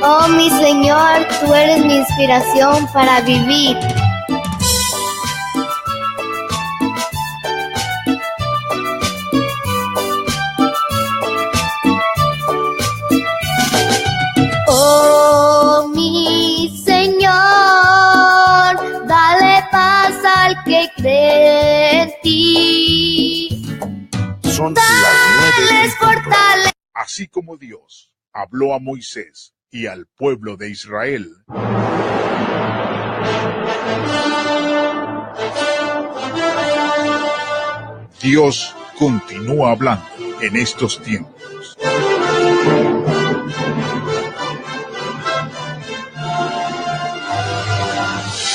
Oh mi Señor, tú eres mi inspiración para vivir. Oh mi Señor, dale paz al que cree en ti. Son las 9:24. Así como Dios habló a Moisés y al pueblo de Israel, Dios continúa hablando en estos tiempos.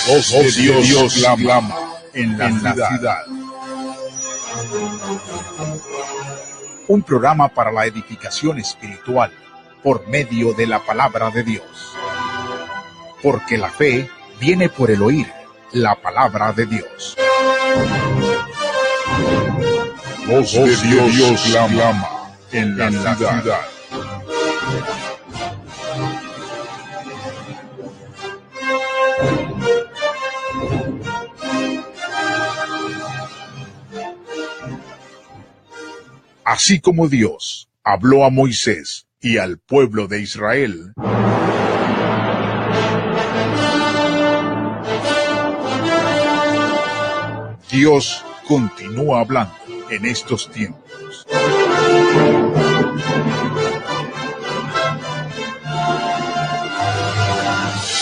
Voz de Dios clama en la ciudad. Un programa para la edificación espiritual por medio de la palabra de Dios. Porque la fe viene por el oír la palabra de Dios. Voz de Dios clama en la ciudad. Así como Dios habló a Moisés y al pueblo de Israel, Dios continúa hablando en estos tiempos.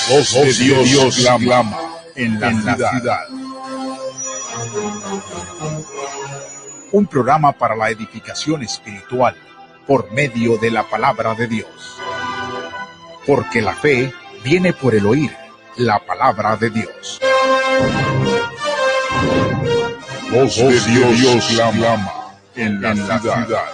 Voz de Dios clama en la ciudad. Un programa para la edificación espiritual por medio de la palabra de Dios. Porque la fe viene por el oír la palabra de Dios. Voz de Dios clama en la ciudad.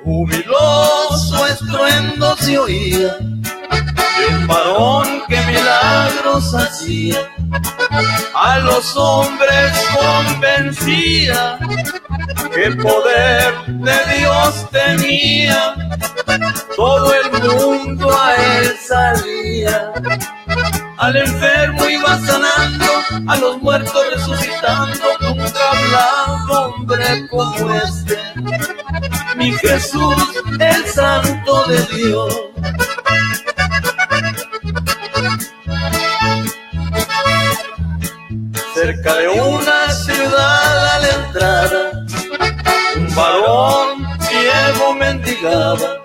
Jubiloso estruendo se oía del varón que milagros hacía, a los hombres convencía que el poder de Dios tenía. Todo el mundo a él salía, al enfermo iba sanando, a los muertos resucitando. Nunca hablaba hombre como este, mi Jesús, el Santo de Dios. Cerca de una ciudad a la entrada, un varón ciego mendigaba.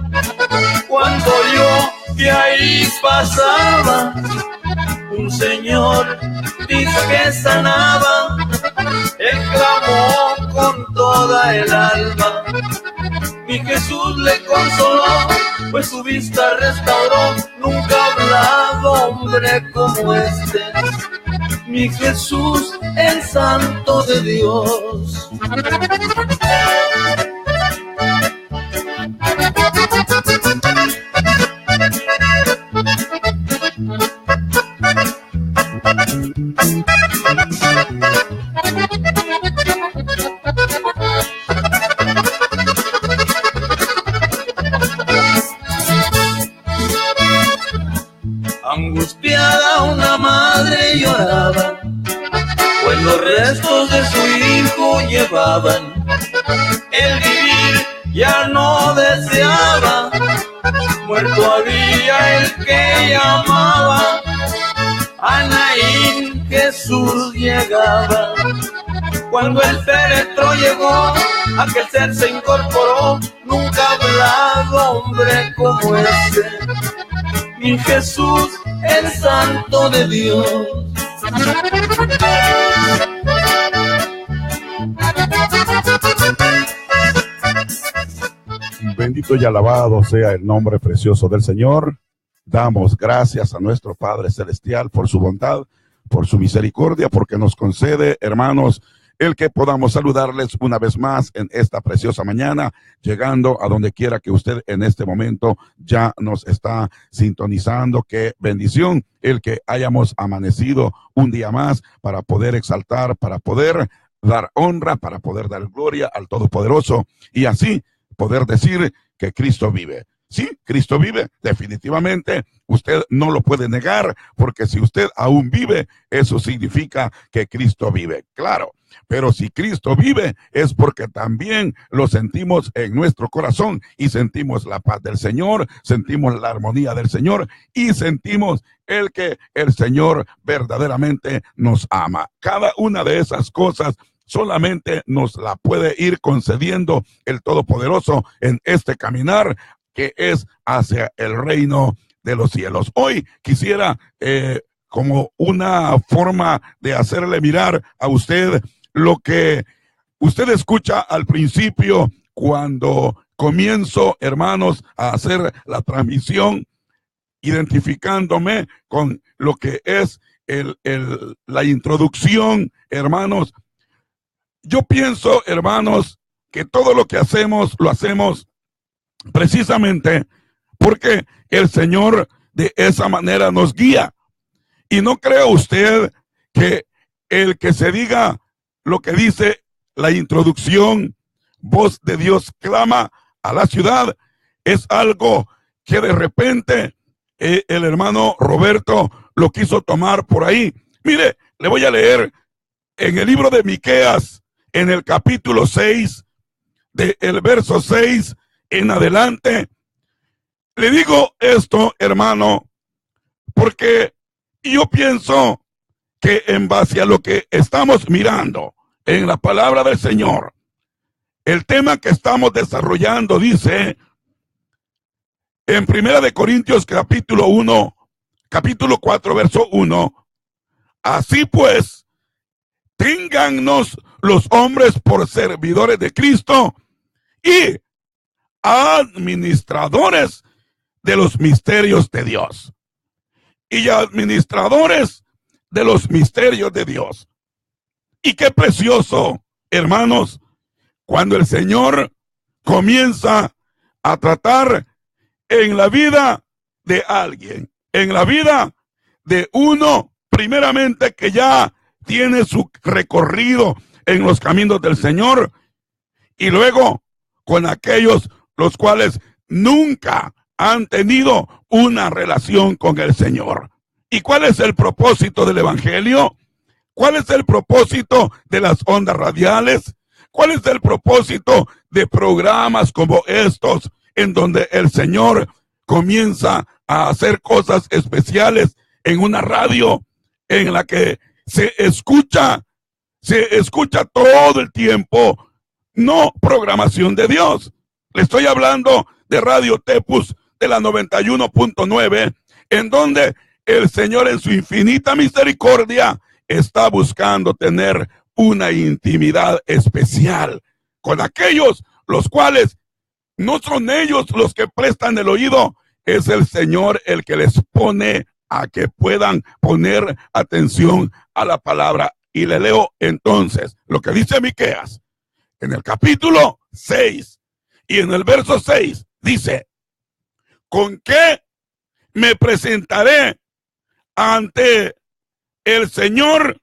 Cuando yo que ahí pasaba, un señor dice que sanaba. Él clamó con toda el alma, mi Jesús le consoló, pues su vista restauró. Nunca ha hablado hombre como este, mi Jesús, el Santo de Dios. Angustiada una madre lloraba, pues los restos de su hijo llevaban. El vivir ya no deseaba, muerto había el que llamaba. A Naín Jesús llegaba. Cuando el féretro llegó, aquel ser se incorporó. Nunca ha hablado hombre como este, mi Jesús, el Santo de Dios. Bendito y alabado sea el nombre precioso del Señor. Damos gracias a nuestro Padre Celestial por su bondad, por su misericordia, porque nos concede, hermanos, el que podamos saludarles una vez más en esta preciosa mañana, llegando a donde quiera que usted en este momento ya nos está sintonizando. Qué bendición el que hayamos amanecido un día más para poder exaltar, para poder dar honra, para poder dar gloria al Todopoderoso y así poder decir que Cristo vive. Sí, Cristo vive, definitivamente, usted no lo puede negar, porque si usted aún vive, eso significa que Cristo vive, claro. Pero si Cristo vive, es porque también lo sentimos en nuestro corazón y sentimos la paz del Señor, sentimos la armonía del Señor y sentimos el que el Señor verdaderamente nos ama. Cada una de esas cosas solamente nos la puede ir concediendo el Todopoderoso en este caminar que es hacia el reino de los cielos. Hoy quisiera, como una forma de hacerle mirar a usted lo que usted escucha al principio cuando comienzo, hermanos, a hacer la transmisión, identificándome con lo que es la introducción, hermanos. Yo pienso, hermanos, que todo lo que hacemos, lo hacemos precisamente porque el Señor de esa manera nos guía. Y no cree usted que el que se diga lo que dice la introducción, voz de Dios clama a la ciudad, es algo que de repente el hermano Roberto lo quiso tomar por ahí. Mire, le voy a leer en el libro de Miqueas, en el capítulo 6, del verso 6 en adelante. Le digo esto, hermano, porque yo pienso que en base a lo que estamos mirando en la palabra del Señor, el tema que estamos desarrollando dice en 1 Corintios capítulo 4, verso 1, así pues, téngannos los hombres por servidores de Cristo y administradores de los misterios de Dios. Y administradores de los misterios de Dios. Y qué precioso, hermanos, cuando el Señor comienza a tratar en la vida de alguien, en la vida de uno, primeramente que ya tiene su recorrido en los caminos del Señor, y luego con aquellos los cuales nunca han tenido una relación con el Señor. ¿Y cuál es el propósito del Evangelio? ¿Cuál es el propósito de las ondas radiales? ¿Cuál es el propósito de programas como estos, en donde el Señor comienza a hacer cosas especiales en una radio en la que se escucha todo el tiempo, no programación de Dios? Le estoy hablando de Radio Tepus de la 91.9, en donde el Señor en su infinita misericordia está buscando tener una intimidad especial con aquellos los cuales no son ellos los que prestan el oído, es el Señor el que les pone a que puedan poner atención a la palabra. Y le leo entonces lo que dice Miqueas en el capítulo 6 y en el verso 6 dice: ¿con qué me presentaré ante el Señor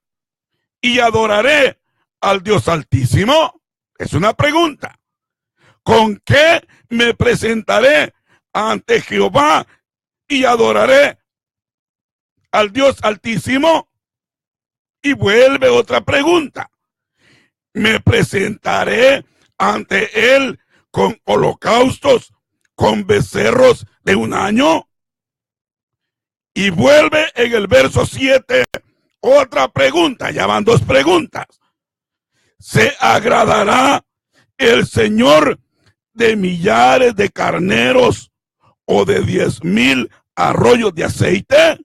y adoraré al Dios Altísimo? Es una pregunta. ¿Con qué me presentaré ante Jehová y adoraré al Dios Altísimo? Y vuelve otra pregunta. ¿Me presentaré ante Él con holocaustos, con becerros de un año? Y vuelve en el verso 7 otra pregunta. Ya van dos preguntas. ¿Se agradará el Señor de millares de carneros o de 10,000 arroyos de aceite?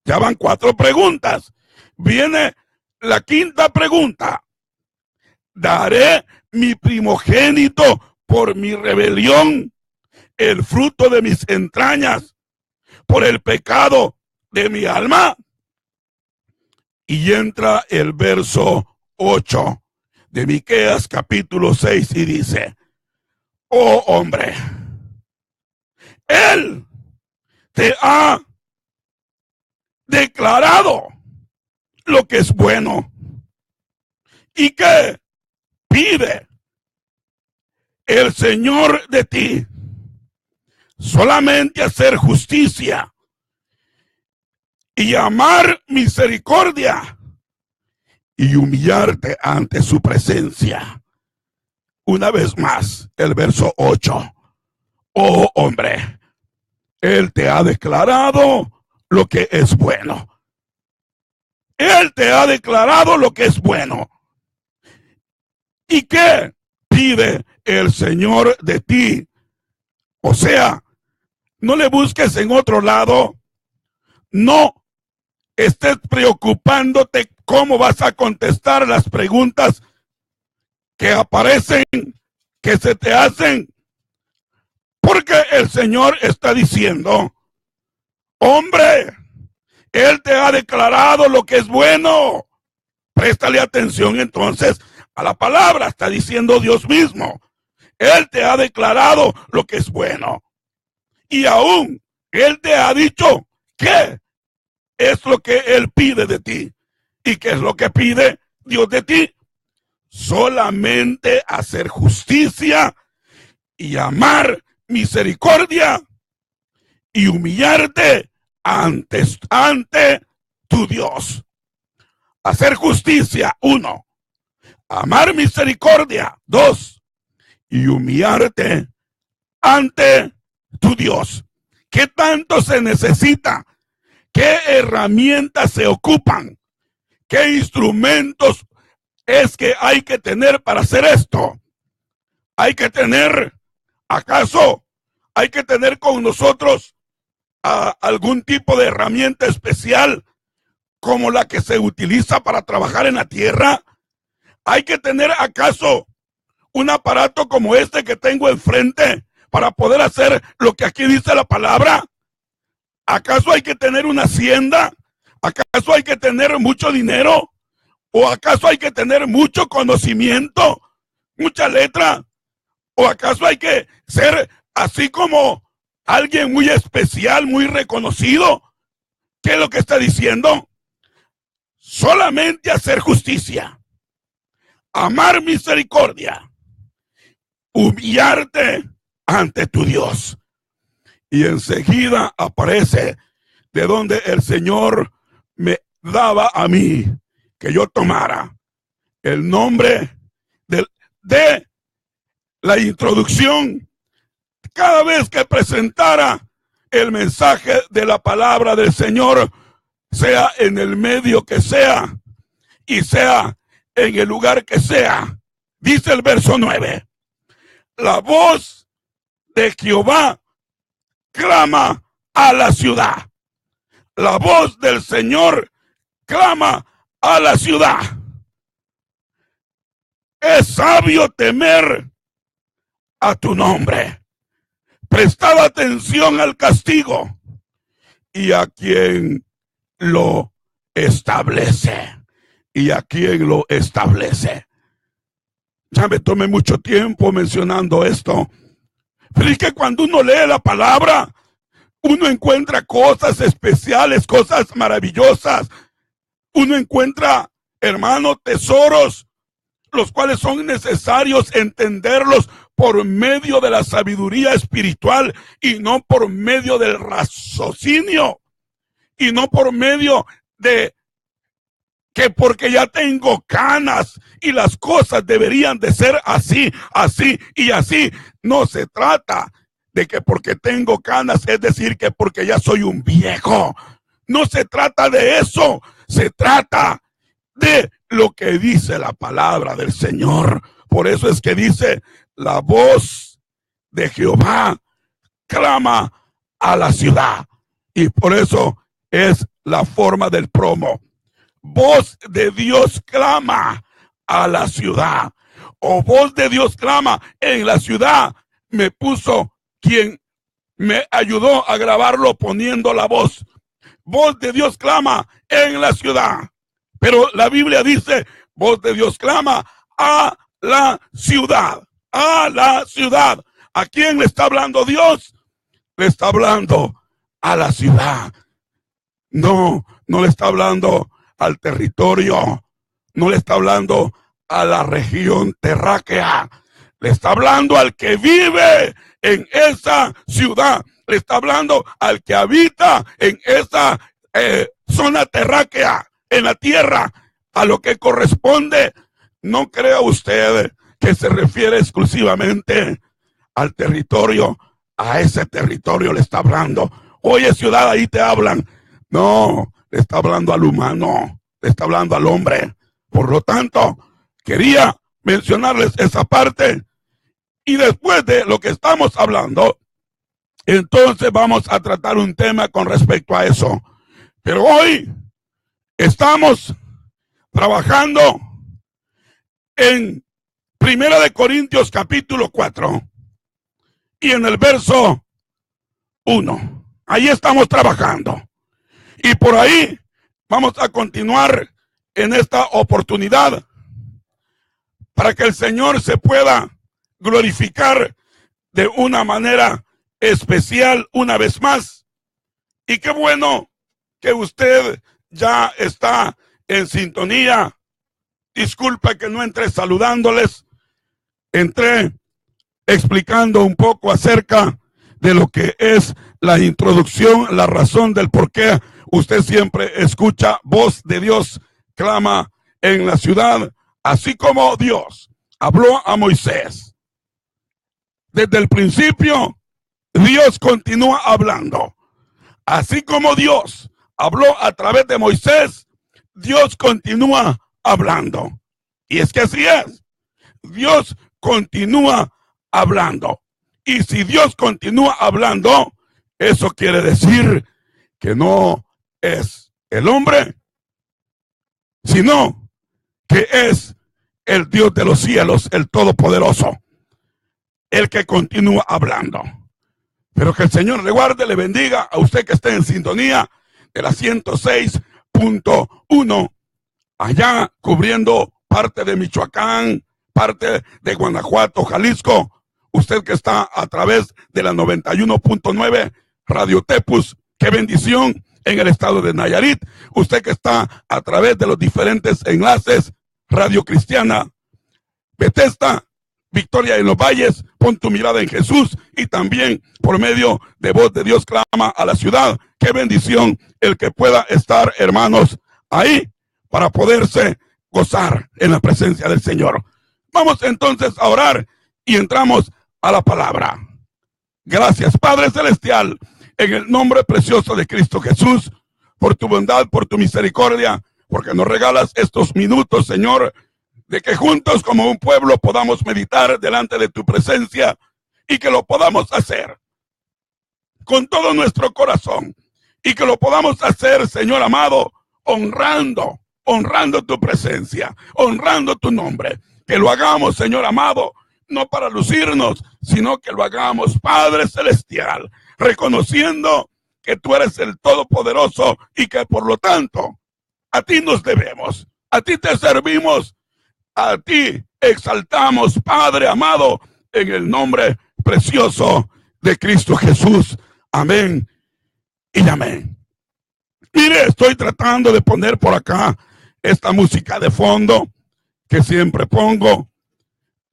Ya van cuatro preguntas. Viene la quinta pregunta. ¿Daré mi primogénito por mi rebelión, el fruto de mis entrañas, por el pecado de mi alma. Y entra el verso 8 de Miqueas capítulo 6 y dice: oh hombre, Él te ha declarado lo que es bueno. ¿Y qué pide el Señor de ti? Solamente hacer justicia y amar misericordia y humillarte ante su presencia. Una vez más, el verso 8. Oh hombre, Él te ha declarado lo que es bueno. Él te ha declarado lo que es bueno. ¿Y qué pide el Señor de ti? O sea, no le busques en otro lado. No estés preocupándote cómo vas a contestar las preguntas que aparecen, que se te hacen. Porque el Señor está diciendo: hombre, Él te ha declarado lo que es bueno. Préstale atención entonces a la palabra. Está diciendo Dios mismo: Él te ha declarado lo que es bueno. Y aún Él te ha dicho qué es lo que Él pide de ti. ¿Y qué es lo que pide Dios de ti? Solamente hacer justicia y amar misericordia y humillarte ante tu Dios. Hacer justicia, 1. Amar misericordia, 2. Y humillarte ante tu Dios. ¿Qué tanto se necesita? ¿Qué herramientas se ocupan? ¿Qué instrumentos es que hay que tener para hacer esto? Hay que tener, ¿acaso hay que tener con nosotros algún tipo de herramienta especial como la que se utiliza para trabajar en la tierra? ¿Hay que tener acaso un aparato como este que tengo enfrente para poder hacer lo que aquí dice la palabra? ¿Acaso hay que tener una hacienda? ¿Acaso hay que tener mucho dinero? ¿O acaso hay que tener mucho conocimiento? ¿Mucha letra? ¿O acaso hay que ser así como alguien muy especial, muy reconocido? ¿Qué es lo que está diciendo? Solamente hacer justicia, amar misericordia, humillarte ante tu Dios. Y enseguida aparece de donde el Señor me daba a mí que yo tomara el nombre de la introducción. Cada vez que presentara el mensaje de la palabra del Señor, sea en el medio que sea y sea en el lugar que sea, dice el verso 9: la voz de Jehová clama a la ciudad. La voz del Señor clama a la ciudad. Es sabio temer a tu nombre. Prestad atención al castigo y a quien lo establece. Y a quien lo establece. Ya me tomé mucho tiempo mencionando esto. Pero es que cuando uno lee la palabra, uno encuentra cosas especiales, cosas maravillosas. Uno encuentra, hermano, tesoros, los cuales son necesarios entenderlos por medio de la sabiduría espiritual y no por medio del raciocinio y no por medio de que porque ya tengo canas y las cosas deberían de ser así, así y así. No se trata de que porque tengo canas, es decir, que porque ya soy un viejo. No se trata de eso. Se trata de lo que dice la palabra del Señor. Por eso es que dice: la voz de Jehová clama a la ciudad. Y por eso es la forma del promo. Voz de Dios clama a la ciudad. O voz de Dios clama en la ciudad. Me puso quien me ayudó a grabarlo poniendo la voz. Voz de Dios clama en la ciudad. Pero la Biblia dice, voz de Dios clama a la ciudad. A la ciudad. ¿A quién le está hablando Dios? Le está hablando a la ciudad. No le está hablando al territorio. No le está hablando a la región terráquea. Le está hablando al que vive en esa ciudad. Le está hablando al que habita en esa zona terráquea, en la tierra, a lo que corresponde. No crea usted que se refiere exclusivamente al territorio. A ese territorio le está hablando. Oye, ciudad, ahí te hablan. No, le está hablando al humano, le está hablando al hombre. Por lo tanto, quería mencionarles esa parte. Y después de lo que estamos hablando, entonces vamos a tratar un tema con respecto a eso. Pero hoy estamos trabajando en 1 de Corintios capítulo 4 y en el verso 1. Ahí estamos trabajando. Y por ahí vamos a continuar en esta oportunidad para que el Señor se pueda glorificar de una manera especial una vez más. Y qué bueno que usted ya está en sintonía. Disculpa que no entré saludándoles. Entré explicando un poco acerca de lo que es la introducción, la razón del por qué usted siempre escucha voz de Dios clama en la ciudad, así como Dios habló a Moisés. Desde el principio, Dios continúa hablando. Así como Dios habló a través de Moisés, Dios continúa hablando. Y es que así es. Dios continúa hablando. Y si Dios continúa hablando, eso quiere decir que no es el hombre, sino que es el Dios de los cielos, el Todopoderoso, el que continúa hablando. Pero que el Señor le guarde, le bendiga a usted que esté en sintonía de la 106.1, allá cubriendo parte de Michoacán, parte de Guanajuato, Jalisco. Usted que está a través de la 91.9 Radio Tepus, qué bendición, en el estado de Nayarit. Usted que está a través de los diferentes enlaces, Radio Cristiana Bethesda, Victoria en los Valles, pon tu mirada en Jesús, y también por medio de voz de Dios clama a la ciudad. Qué bendición el que pueda estar, hermanos, ahí para poderse gozar en la presencia del Señor. Vamos entonces a orar y entramos a la palabra. Gracias, Padre Celestial, en el nombre precioso de Cristo Jesús, por tu bondad, por tu misericordia, porque nos regalas estos minutos, Señor, de que juntos como un pueblo podamos meditar delante de tu presencia y que lo podamos hacer con todo nuestro corazón y que lo podamos hacer, Señor amado, honrando tu presencia, honrando tu nombre. Que lo hagamos, Señor amado, no para lucirnos, sino que lo hagamos, Padre Celestial, reconociendo que tú eres el Todopoderoso y que por lo tanto a ti nos debemos, a ti te servimos, a ti exaltamos, Padre amado, en el nombre precioso de Cristo Jesús. Amén y amén. Mire, estoy tratando de poner por acá esta música de fondo que siempre pongo.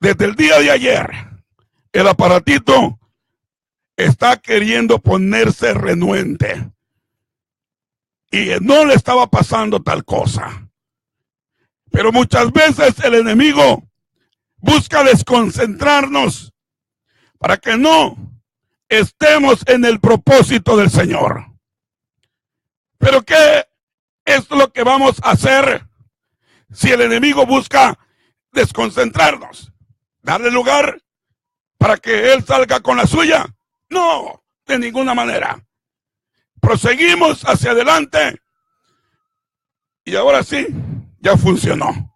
Desde el día de ayer, el aparatito está queriendo ponerse renuente y no le estaba pasando tal cosa. Pero muchas veces el enemigo busca desconcentrarnos para que no estemos en el propósito del Señor. Pero ¿qué es lo que vamos a hacer si el enemigo busca desconcentrarnos? ¿Darle lugar para que él salga con la suya? No, de ninguna manera. Proseguimos hacia adelante y ahora sí, ya funcionó.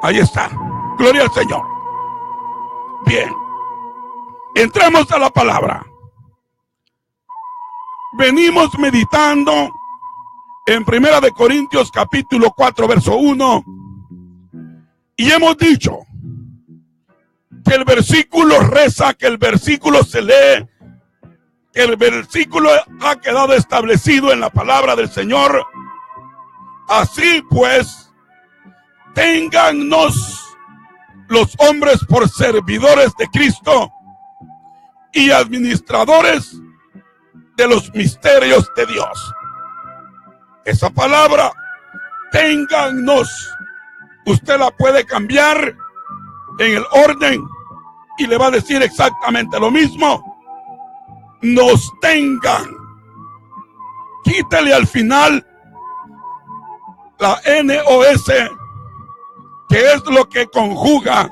Ahí está. Gloria al Señor. Bien. Entramos a la palabra. venimos meditando en 1 de Corintios capítulo 4 verso 1 y hemos dicho que el versículo reza, que el versículo se lee, que el versículo ha quedado establecido en la palabra del Señor. Así pues, téngannos los hombres por servidores de Cristo y administradores de los misterios de Dios. Esa palabra, téngannos, usted la puede cambiar en el orden y le va a decir exactamente lo mismo. Nos tengan. Quítale al final la NOS, que es lo que conjuga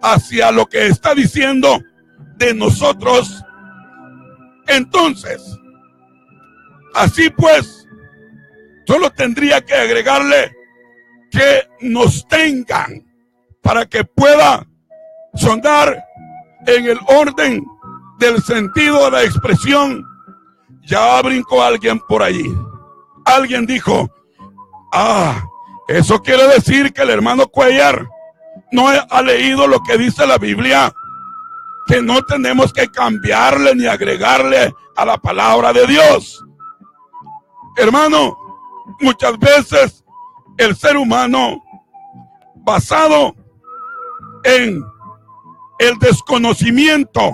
hacia lo que está diciendo de nosotros. Entonces, así pues, solo tendría que agregarle que nos tengan para que pueda sonar en el orden del sentido de la expresión. Ya brincó alguien por allí. Alguien dijo: eso quiere decir que el hermano Cuellar no ha leído lo que dice la Biblia, que no tenemos que cambiarle ni agregarle a la palabra de Dios. Hermano, muchas veces el ser humano, basado en el desconocimiento,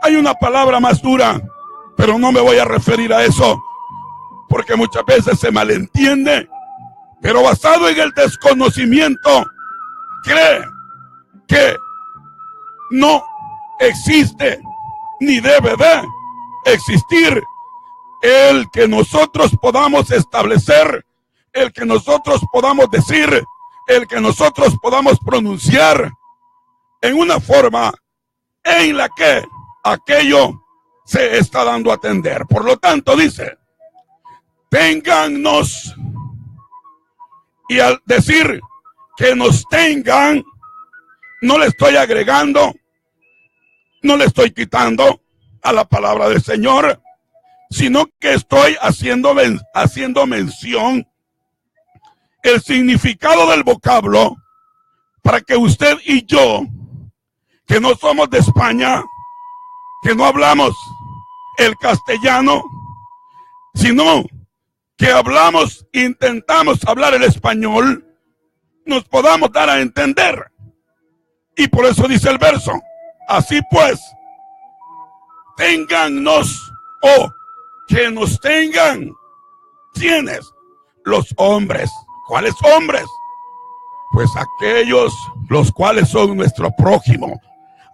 hay una palabra más dura, pero no me voy a referir a eso, porque muchas veces se malentiende, pero basado en el desconocimiento, cree que no existe ni debe de existir el que nosotros podamos establecer, el que nosotros podamos decir, el que nosotros podamos pronunciar en una forma en la que aquello se está dando a entender. Por lo tanto, dice: téngannos. Y al decir que nos tengan, no le estoy agregando, no le estoy quitando a la palabra del Señor, sino que estoy haciendo mención el significado del vocablo para que usted y yo, que no somos de España, que no hablamos el castellano, sino que intentamos hablar el español, nos podamos dar a entender. Y por eso dice el verso: así pues, téngannos, o que nos tengan. ¿Quiénes? Los hombres. ¿Cuáles hombres? Pues aquellos los cuales son nuestro prójimo,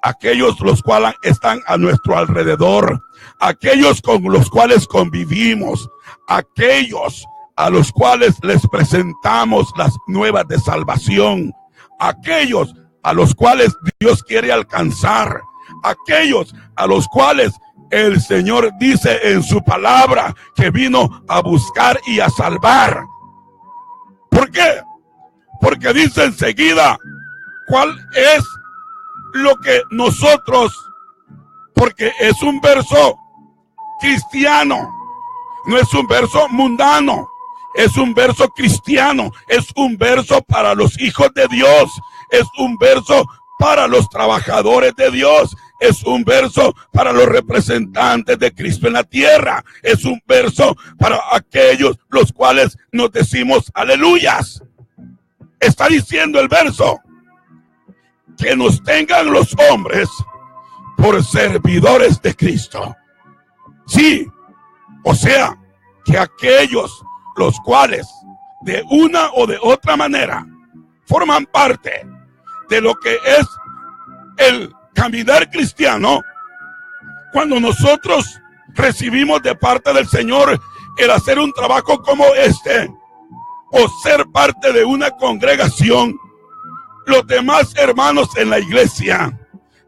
aquellos los cuales están a nuestro alrededor, aquellos con los cuales convivimos, aquellos a los cuales les presentamos las nuevas de salvación, aquellos a los cuales Dios quiere alcanzar, aquellos a los cuales el Señor dice en su palabra que vino a buscar y a salvar. ¿Por qué? Porque dice enseguida cuál es lo que nosotros, porque es un verso cristiano, no es un verso mundano, es un verso cristiano, es un verso para los hijos de Dios, es un verso para los trabajadores de Dios, es un verso para los representantes de Cristo en la tierra, es un verso para aquellos los cuales nos decimos aleluyas. Está diciendo el verso que nos tengan los hombres por servidores de Cristo. Sí, o sea, que aquellos los cuales de una o de otra manera forman parte de lo que es el caminar cristiano, cuando nosotros recibimos de parte del Señor el hacer un trabajo como este, o ser parte de una congregación, los demás hermanos en la iglesia,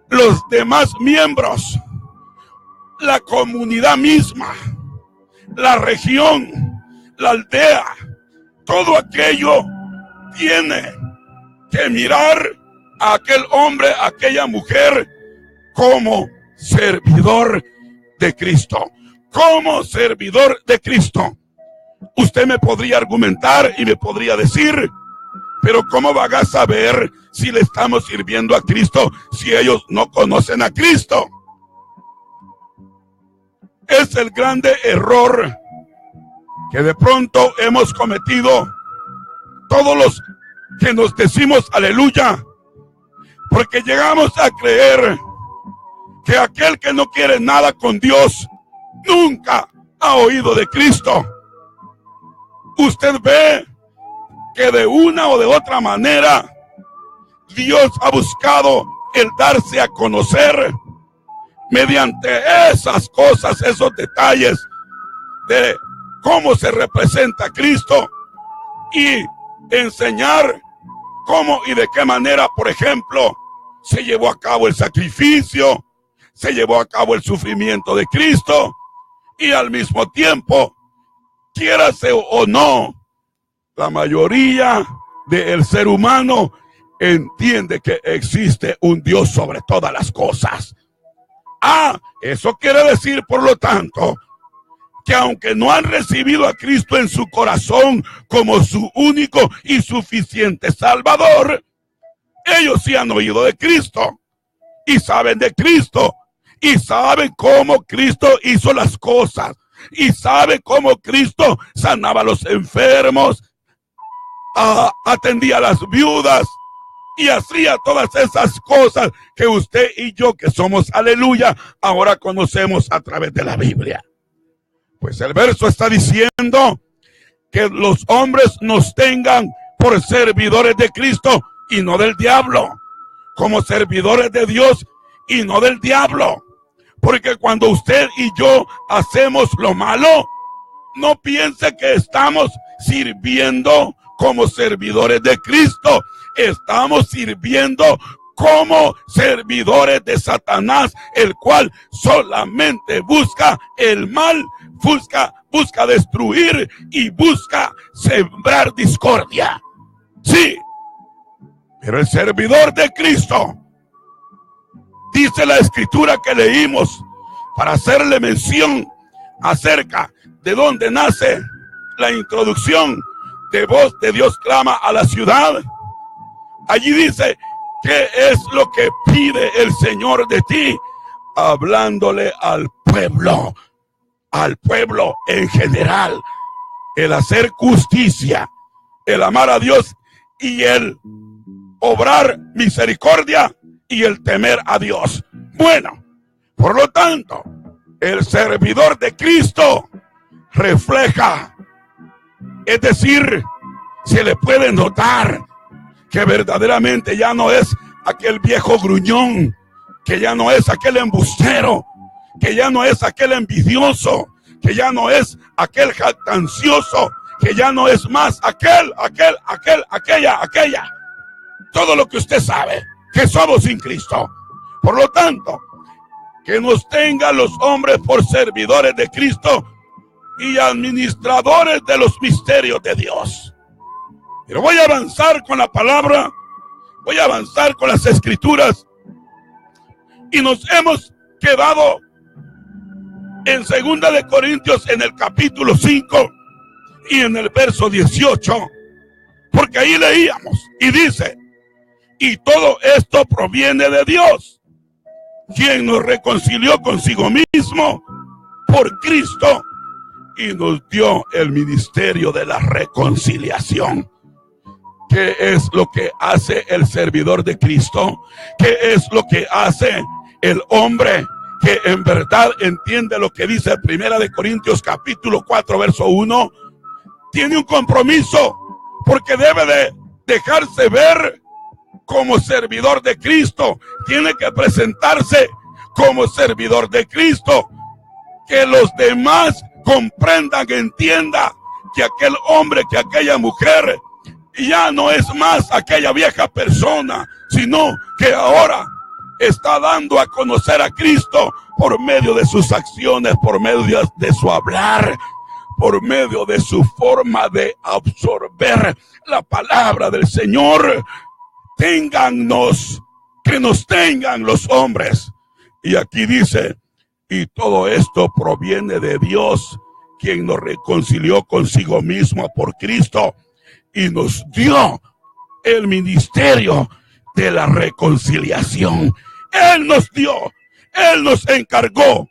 los demás miembros, la comunidad misma, la región, la aldea, todo aquello tiene que mirar a aquel hombre, a aquella mujer como servidor de Cristo, como servidor de Cristo. Usted me podría argumentar y me podría decir, pero ¿cómo van a saber si le estamos sirviendo a Cristo si ellos no conocen a Cristo? Es el grande error que de pronto hemos cometido todos los que nos decimos aleluya, porque llegamos a creer que aquel que no quiere nada con Dios nunca ha oído de Cristo. Usted ve que de una o de otra manera Dios ha buscado el darse a conocer mediante esas cosas, esos detalles de cómo se representa a Cristo, y enseñar cómo y de qué manera, por ejemplo, se llevó a cabo el sacrificio, se llevó a cabo el sufrimiento de Cristo, y al mismo tiempo, quiérase o no, la mayoría del ser humano entiende que existe un Dios sobre todas las cosas. Eso quiere decir, por lo tanto, que aunque no han recibido a Cristo en su corazón como su único y suficiente Salvador, ellos sí han oído de Cristo y saben de Cristo y saben cómo Cristo hizo las cosas y saben cómo Cristo sanaba a los enfermos, atendía a las viudas y hacía todas esas cosas que usted y yo, que somos aleluya, ahora conocemos a través de la Biblia. Pues el verso está diciendo que los hombres nos tengan por servidores de Cristo y no del diablo, como servidores de Dios y no del diablo. Porque cuando usted y yo hacemos lo malo, no piense que estamos sirviendo como servidores de Cristo. Estamos sirviendo como servidores de Satanás, el cual solamente busca el mal, busca destruir y busca sembrar discordia. Sí, pero el servidor de Cristo, dice la escritura que leímos para hacerle mención acerca de dónde nace la introducción de voz de Dios clama a la ciudad. Allí dice, ¿qué es lo que pide el Señor de ti? Hablándole al pueblo en general, el hacer justicia, el amar a Dios y el obrar misericordia y el temer a Dios. Bueno, por lo tanto, el servidor de Cristo refleja, es decir, se le puede notar que verdaderamente ya no es aquel viejo gruñón, que ya no es aquel embustero, que ya no es aquel envidioso, que ya no es aquel jactancioso, que ya no es más aquella. Todo lo que usted sabe, que somos sin Cristo. Por lo tanto, que nos tengan los hombres por servidores de Cristo y administradores de los misterios de Dios. Pero voy a avanzar con la palabra, voy a avanzar con las escrituras, y nos hemos quedado en 2 de Corintios en el capítulo 5 y en el verso 18, porque ahí leíamos y dice, y todo esto proviene de Dios, quien nos reconcilió consigo mismo por Cristo y nos dio el ministerio de la reconciliación. ¿Qué es lo que hace el servidor de Cristo? ¿Qué es lo que hace el hombre que en verdad entiende lo que dice 1 de Corintios capítulo 4 verso 1? Tiene un compromiso, porque debe de dejarse ver como servidor de Cristo. Tiene que presentarse como servidor de Cristo, que los demás comprendan, entiendan que aquel hombre, que aquella mujer ya no es más aquella vieja persona, sino que ahora está dando a conocer a Cristo por medio de sus acciones, por medio de su hablar, por medio de su forma de absorber la palabra del Señor. Téngannos, que nos tengan los hombres. Y aquí dice Y todo esto proviene de Dios, quien nos reconcilió consigo mismo por Cristo y nos dio el ministerio de la reconciliación. Él nos dio, Él nos encargó.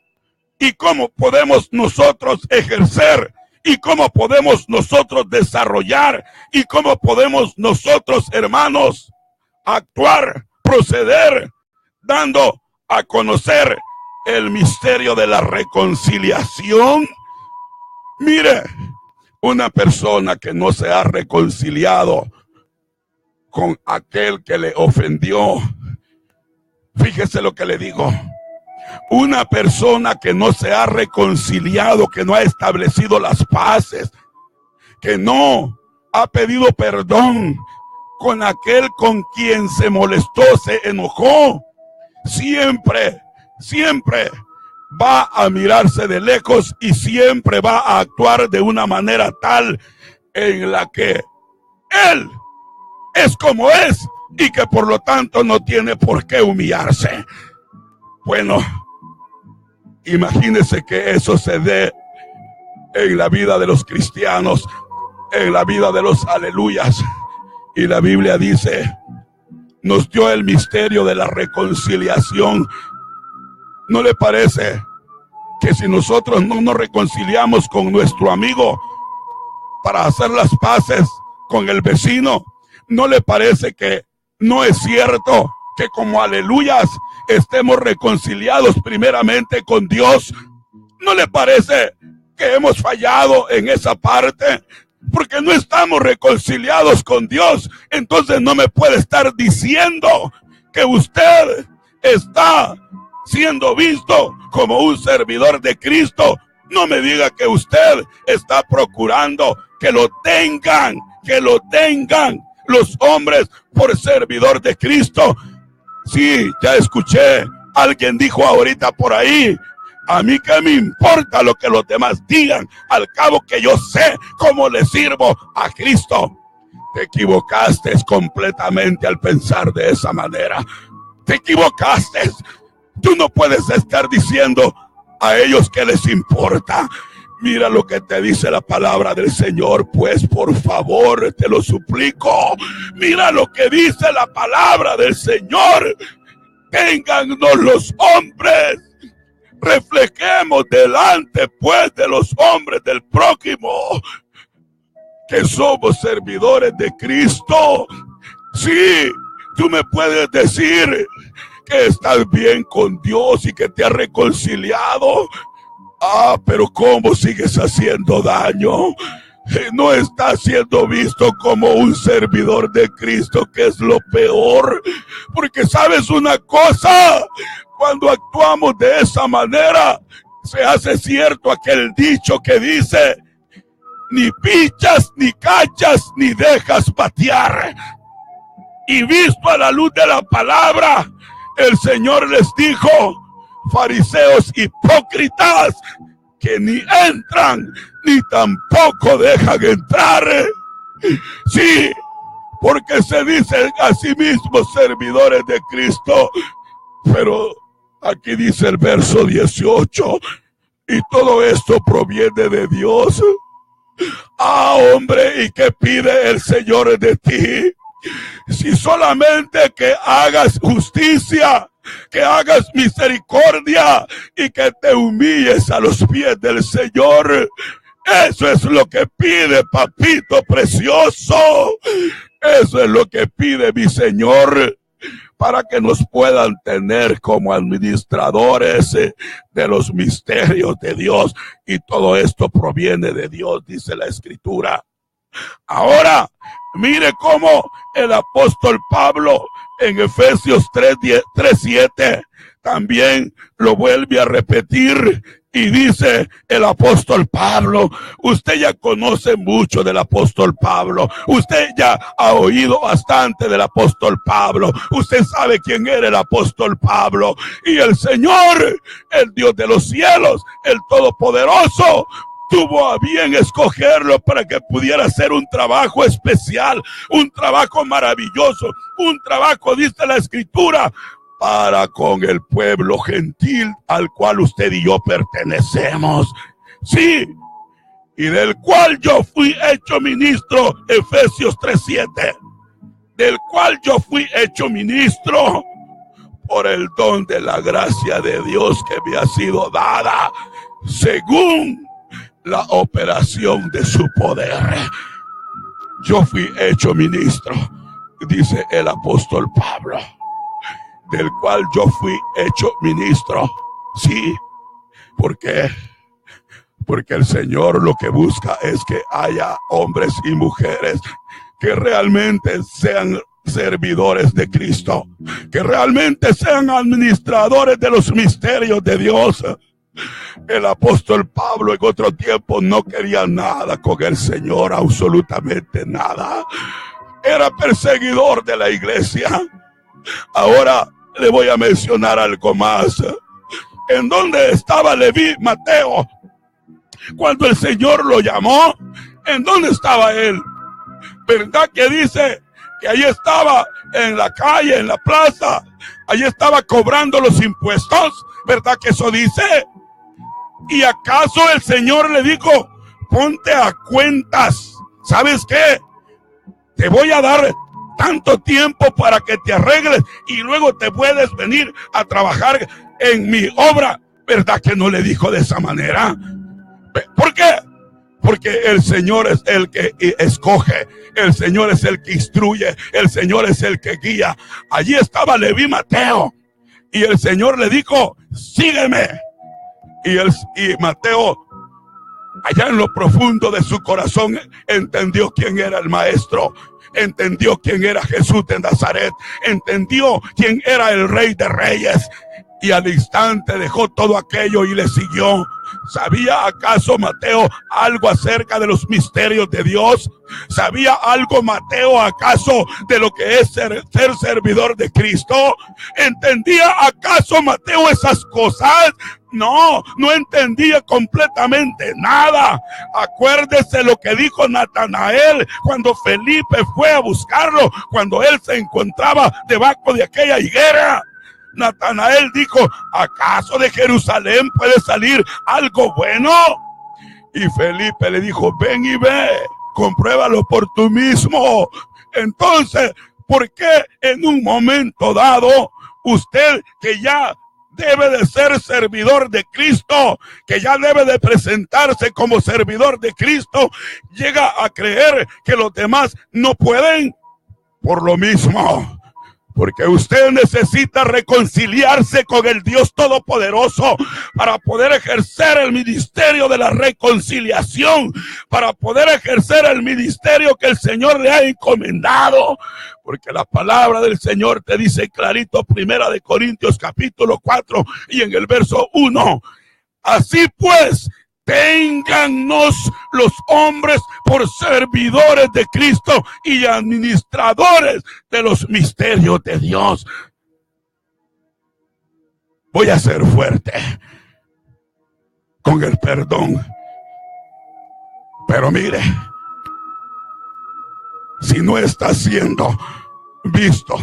¿Y cómo podemos nosotros ejercer? ¿Y cómo podemos nosotros desarrollar? ¿Y cómo podemos nosotros, hermanos, actuar, proceder, dando a conocer el misterio de la reconciliación? Mire, una persona que no se ha reconciliado con aquel que le ofendió, fíjese lo que le digo. Una persona que no se ha reconciliado, que no ha establecido las paces, que no ha pedido perdón con aquel con quien se molestó, se enojó, siempre va a mirarse de lejos y siempre va a actuar de una manera tal en la que él es como es y que por lo tanto no tiene por qué humillarse. Bueno, imagínese que eso se dé en la vida de los cristianos, en la vida de los aleluyas. Y la Biblia dice, nos dio el misterio de la reconciliación. ¿No le parece que si nosotros no nos reconciliamos con nuestro amigo para hacer las paces con el vecino, no le parece que no es cierto que como aleluyas estemos reconciliados primeramente con Dios? ¿No le parece que hemos fallado en esa parte? Porque no estamos reconciliados con Dios. Entonces no me puede estar diciendo que usted está siendo visto como un servidor de Cristo. No me diga que usted está procurando que lo tengan los hombres por servidor de Cristo. Sí, ya escuché, alguien dijo ahorita por ahí, a mí qué me importa lo que los demás digan, al cabo que yo sé cómo le sirvo a Cristo. Te equivocaste completamente al pensar de esa manera. Te equivocaste. Tú no puedes estar diciendo a ellos que les importa. Mira lo que te dice la palabra del Señor, pues por favor te lo suplico. Mira lo que dice la palabra del Señor. Téngannos los hombres, reflejemos delante pues de los hombres del prójimo que somos servidores de Cristo. Sí, tú me puedes decir que estás bien con Dios y que te has reconciliado. Pero ¿cómo sigues haciendo daño? No estás siendo visto como un servidor de Cristo, que es lo peor. Porque sabes una cosa, cuando actuamos de esa manera, se hace cierto aquel dicho que dice, ni pichas, ni cachas, ni dejas patear. Y visto a la luz de la palabra, el Señor les dijo, fariseos hipócritas, que ni entran ni tampoco dejan entrar. Sí, porque se dicen a sí mismos servidores de Cristo, pero aquí dice el verso 18, y todo esto proviene de Dios. Hombre, ¿y qué pide el Señor de ti? Si solamente que hagas justicia, que hagas misericordia y que te humilles a los pies del Señor. Eso es lo que pide, papito precioso. Eso es lo que pide mi Señor, para que nos puedan tener como administradores de los misterios de Dios. Y todo esto proviene de Dios, dice la Escritura. Ahora, mire cómo el apóstol Pablo en Efesios 3:7 también lo vuelve a repetir y dice el apóstol Pablo, usted ya conoce mucho del apóstol Pablo, usted ya ha oído bastante del apóstol Pablo, usted sabe quién era el apóstol Pablo, y el Señor, el Dios de los cielos, el Todopoderoso, tuvo a bien escogerlo para que pudiera hacer un trabajo especial, un trabajo maravilloso, un trabajo, dice la Escritura, para con el pueblo gentil al cual usted y yo pertenecemos. Sí, y del cual yo fui hecho ministro, Efesios 3:7, del cual yo fui hecho ministro por el don de la gracia de Dios que me ha sido dada según la operación de su poder. Yo fui hecho ministro, dice el apóstol Pablo, del cual yo fui hecho ministro. Sí, porque el Señor lo que busca es que haya hombres y mujeres que realmente sean servidores de Cristo, que realmente sean administradores de los misterios de Dios. El apóstol Pablo en otro tiempo no quería nada con el Señor, absolutamente nada. Era perseguidor de la iglesia. Ahora le voy a mencionar algo más. ¿En dónde estaba Leví Mateo cuando el Señor lo llamó? ¿En dónde estaba él? ¿Verdad que dice que ahí estaba en la calle, en la plaza? Allí estaba cobrando los impuestos. ¿Verdad que eso dice? ¿Y acaso el Señor le dijo, ponte a cuentas? ¿Sabes qué? Te voy a dar tanto tiempo para que te arregles y luego te puedes venir a trabajar en mi obra. ¿Verdad que no le dijo de esa manera? ¿Por qué? Porque el Señor es el que escoge, el Señor es el que instruye, el Señor es el que guía. Allí estaba Leví Mateo y el Señor le dijo, sígueme. Y Mateo, allá en lo profundo de su corazón, entendió quién era el maestro, entendió quién era Jesús de Nazaret, entendió quién era el Rey de Reyes. Y al instante dejó todo aquello y le siguió. ¿Sabía acaso Mateo algo acerca de los misterios de Dios? ¿Sabía algo Mateo acaso de lo que es ser servidor de Cristo? ¿Entendía acaso Mateo esas cosas? No, no entendía completamente nada. Acuérdese lo que dijo Natanael cuando Felipe fue a buscarlo, cuando él se encontraba debajo de aquella higuera. Natanael dijo, ¿acaso de Jerusalén puede salir algo bueno? Y Felipe le dijo, ven y ve, compruébalo por tú mismo. Entonces, ¿por qué en un momento dado usted, que ya debe de ser servidor de Cristo, que ya debe de presentarse como servidor de Cristo, llega a creer que los demás no pueden? Por lo mismo, porque usted necesita reconciliarse con el Dios Todopoderoso para poder ejercer el ministerio de la reconciliación, para poder ejercer el ministerio que el Señor le ha encomendado. Porque la palabra del Señor te dice clarito, 1 de Corintios capítulo 4 y en el verso 1. Así pues, téngannos los hombres por servidores de Cristo y administradores de los misterios de Dios. Voy a ser fuerte con el perdón. Pero mire, si no está siendo visto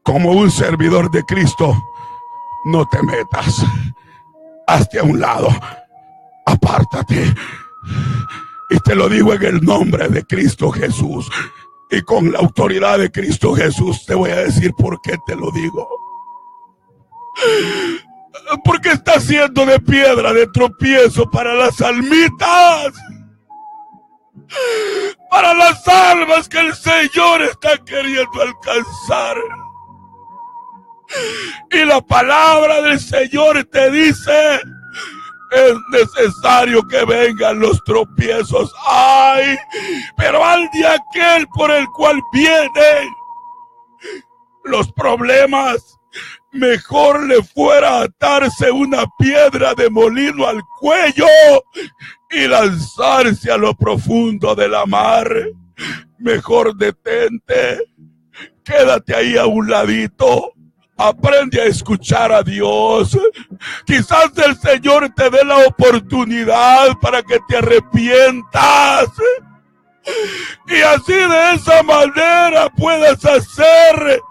como un servidor de Cristo, no te metas. Hazte a un lado. Apártate. Y te lo digo en el nombre de Cristo Jesús. Y con la autoridad de Cristo Jesús te voy a decir por qué te lo digo. Porque está siendo de piedra de tropiezo para las almitas, para las almas que el Señor está queriendo alcanzar. Y la palabra del Señor te dice, es necesario que vengan los tropiezos. Ay, pero al de aquel por el cual vienen los problemas, mejor le fuera atarse una piedra de molino al cuello y lanzarse a lo profundo de la mar. Mejor detente, quédate ahí a un ladito. Aprende a escuchar a Dios. Quizás el Señor te dé la oportunidad para que te arrepientas. Y así de esa manera puedes hacer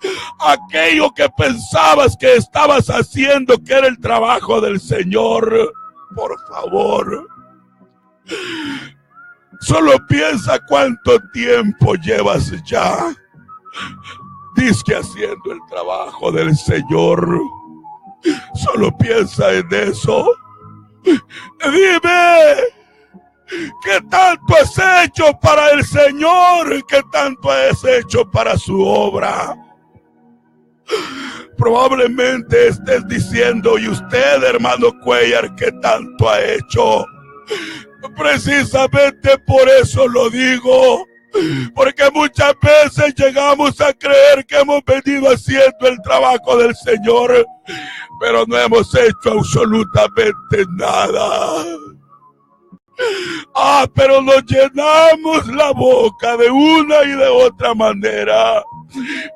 aquello que pensabas que estabas haciendo, que era el trabajo del Señor. Por favor, solo piensa cuánto tiempo llevas ya, dizque haciendo el trabajo del Señor. Solo piensa en eso. Dime, ¿qué tanto has hecho para el Señor? ¿Qué tanto has hecho para su obra? Probablemente estés diciendo, ¿y usted, hermano Cuellar, qué tanto ha hecho? Precisamente por eso lo digo, porque muchas veces llegamos a creer que hemos venido haciendo el trabajo del Señor, pero no hemos hecho absolutamente nada. Pero nos llenamos la boca de una y de otra manera,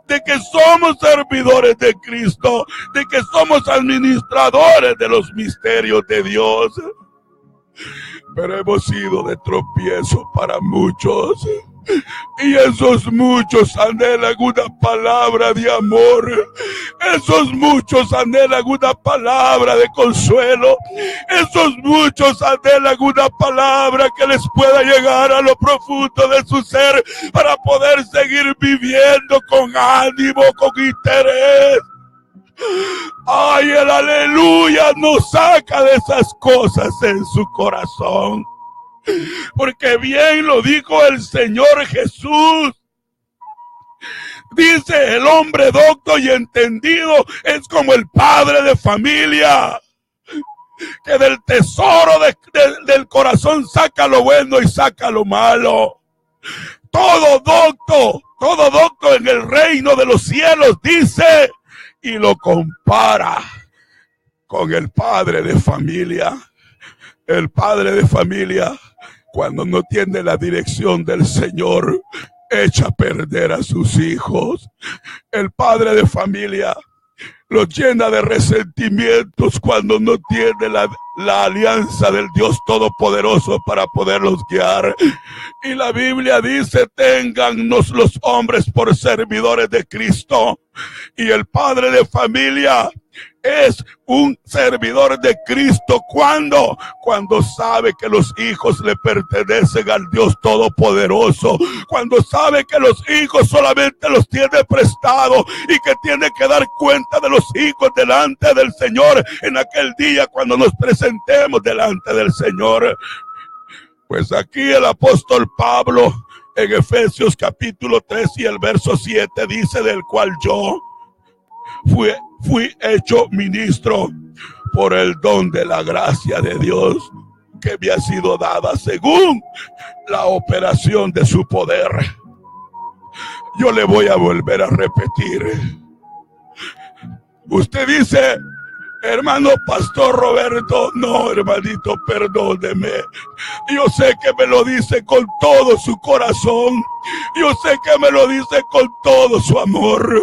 de que somos servidores de Cristo, de que somos administradores de los misterios de Dios. Pero hemos sido de tropiezo para muchos. Y esos muchos anhelan una palabra de amor. Esos muchos anhelan una palabra de consuelo. Esos muchos anhelan una palabra que les pueda llegar a lo profundo de su ser para poder seguir viviendo con ánimo, con interés. Ay, el aleluya nos saca de esas cosas en su corazón. Porque bien lo dijo el Señor Jesús. Dice, el hombre docto y entendido es como el padre de familia, que del tesoro del corazón saca lo bueno y saca lo malo. Todo docto en el reino de los cielos, dice, y lo compara con el padre de familia. El padre de familia, cuando no tiene la dirección del Señor, echa a perder a sus hijos. El padre de familia los llena de resentimientos cuando no tiene la alianza del Dios Todopoderoso para poderlos guiar. Y la Biblia dice, téngannos los hombres por servidores de Cristo. Y el padre de familia es un servidor de Cristo. ¿Cuándo? Cuando sabe que los hijos le pertenecen al Dios Todopoderoso. Cuando sabe que los hijos solamente los tiene prestados y que tiene que dar cuenta de los hijos delante del Señor en aquel día cuando nos presentemos delante del Señor. Pues aquí el apóstol Pablo en Efesios capítulo 3 y el verso 7 dice, del cual yo fui hecho ministro por el don de la gracia de Dios que me ha sido dada según la operación de su poder. Yo le voy a volver a repetir. Usted dice, hermano pastor Roberto, no, hermanito, perdóneme. Yo sé que me lo dice con todo su corazón. Yo sé que me lo dice con todo su amor.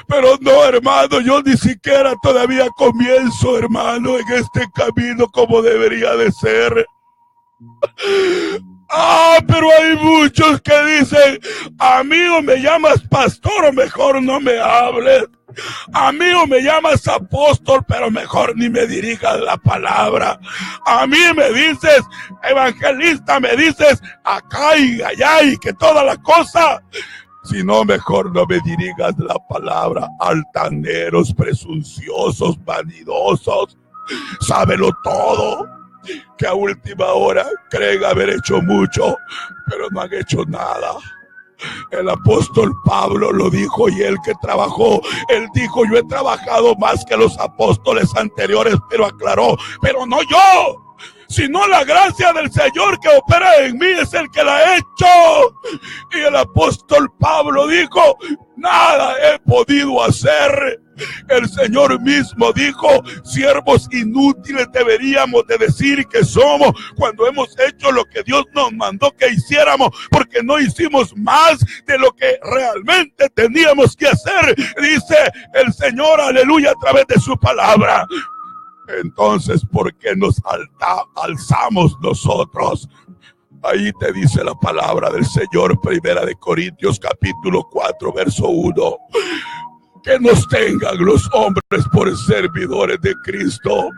Pero no, hermano, yo ni siquiera todavía comienzo, hermano, en este camino como debería de ser. Pero hay muchos que dicen, amigo, me llamas pastor o mejor no me hables. Amigo, me llamas apóstol, pero mejor ni me dirijas la palabra. A mí me dices evangelista, me dices acá y allá y que toda la cosa. Si no, mejor no me dirijas la palabra. Altaneros, presunciosos, vanidosos, sábelo todo, que a última hora creen haber hecho mucho, pero no han hecho nada. El apóstol Pablo lo dijo, y él que trabajó, él dijo, yo he trabajado más que los apóstoles anteriores, pero aclaró, pero no yo, sino la gracia del Señor que opera en mí es el que la ha hecho. Y el apóstol Pablo dijo, nada he podido hacer. El Señor mismo dijo, siervos inútiles deberíamos de decir que somos cuando hemos hecho lo que Dios nos mandó que hiciéramos, porque no hicimos más de lo que realmente teníamos que hacer, dice el Señor, aleluya, a través de su palabra. Entonces, ¿por qué nos alzamos nosotros Ahí te dice la palabra del Señor, Primera de Corintios capítulo 4, verso 1. Que nos tengan los hombres por servidores de Cristo.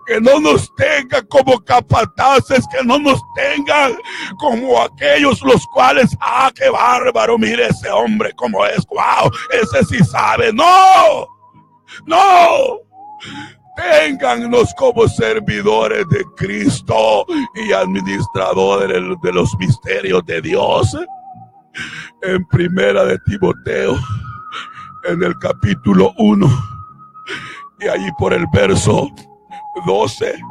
Que no nos tengan como capataces, que no nos tengan como aquellos los cuales, qué bárbaro, mire ese hombre como es, wow, ese sí sabe. No, téngannos como servidores de Cristo y administradores de los misterios de Dios. En Primera de Timoteo, en el capítulo 1, y allí por el verso 12,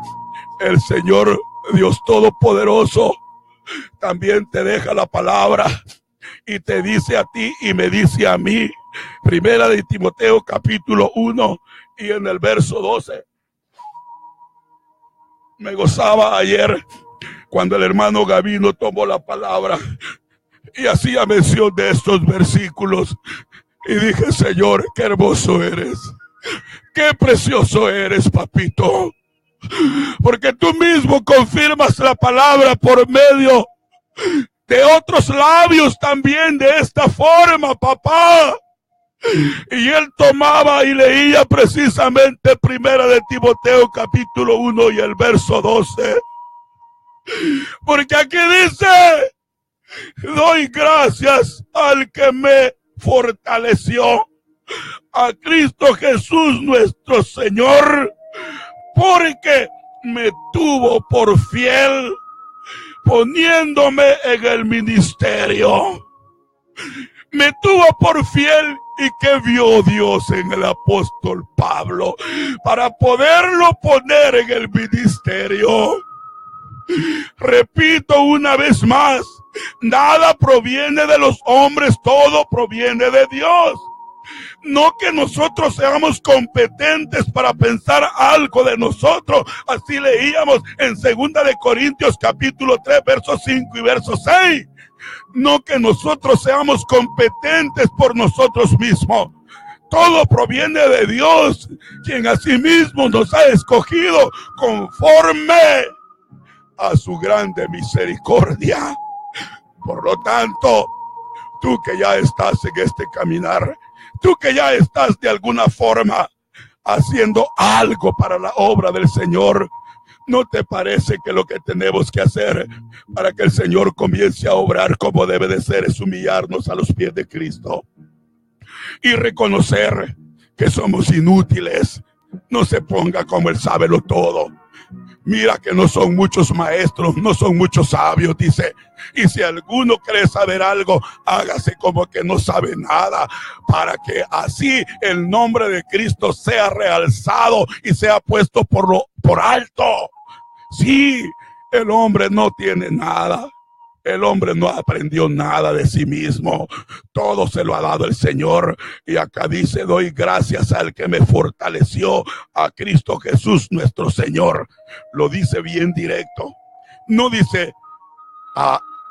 el Señor Dios Todopoderoso también te deja la palabra y te dice a ti y me dice a mí. Primera de Timoteo capítulo 1 y en el verso 12. Me gozaba ayer cuando el hermano Gavino tomó la palabra y hacía mención de estos versículos y dije: Señor, qué hermoso eres, qué precioso eres, papito, porque tú mismo confirmas la palabra por medio de otros labios también de esta forma, papá. Y él tomaba y leía precisamente Primera de Timoteo capítulo 1 y el verso 12, porque aquí dice: doy gracias al que me fortaleció, a Cristo Jesús nuestro Señor, porque me tuvo por fiel, poniéndome en el ministerio. Me tuvo por fiel. ¿Y qué vio Dios en el apóstol Pablo para poderlo poner en el ministerio? Repito una vez más, nada proviene de los hombres, todo proviene de Dios. No que nosotros seamos competentes para pensar algo de nosotros. Así leíamos en 2 de Corintios capítulo 3, versos 5 y verso 6. No que nosotros seamos competentes por nosotros mismos. Todo proviene de Dios, quien asimismo nos ha escogido conforme a su grande misericordia. Por lo tanto, tú que ya estás en este caminar, tú que ya estás de alguna forma haciendo algo para la obra del Señor, ¿no te parece que lo que tenemos que hacer para que el Señor comience a obrar como debe de ser es humillarnos a los pies de Cristo y reconocer que somos inútiles? No se ponga como el sábelo todo. Mira que no son muchos maestros, no son muchos sabios, dice. Y si alguno cree saber algo, hágase como que no sabe nada, para que así el nombre de Cristo sea realzado y sea puesto por alto. Sí, el hombre no tiene nada. El hombre no aprendió nada de sí mismo. Todo se lo ha dado el Señor. Y acá dice: doy gracias al que me fortaleció, a Cristo Jesús nuestro Señor. Lo dice bien directo. No dice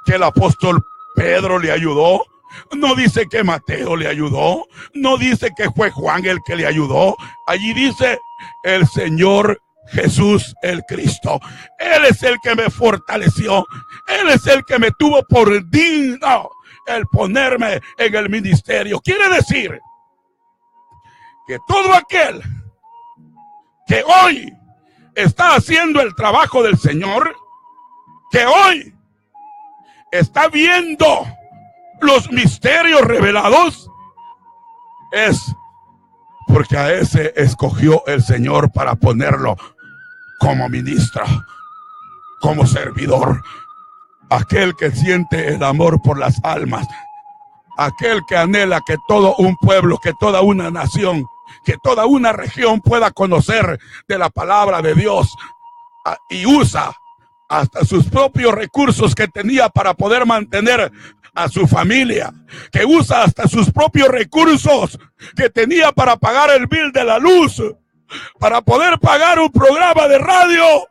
que el apóstol Pedro le ayudó. No dice que Mateo le ayudó. No dice que fue Juan el que le ayudó. Allí dice: el Señor Jesús el Cristo. Él es el que me fortaleció. Él es el que me tuvo por digno el ponerme en el ministerio. Quiere decir que todo aquel que hoy está haciendo el trabajo del Señor, que hoy está viendo los misterios revelados, es porque a ese escogió el Señor para ponerlo como ministro, como servidor. Aquel que siente el amor por las almas, aquel que anhela que todo un pueblo, que toda una nación, que toda una región pueda conocer de la palabra de Dios, y usa hasta sus propios recursos que tenía para poder mantener a su familia, que usa hasta sus propios recursos que tenía para pagar el bill de la luz, para poder pagar un programa de radio,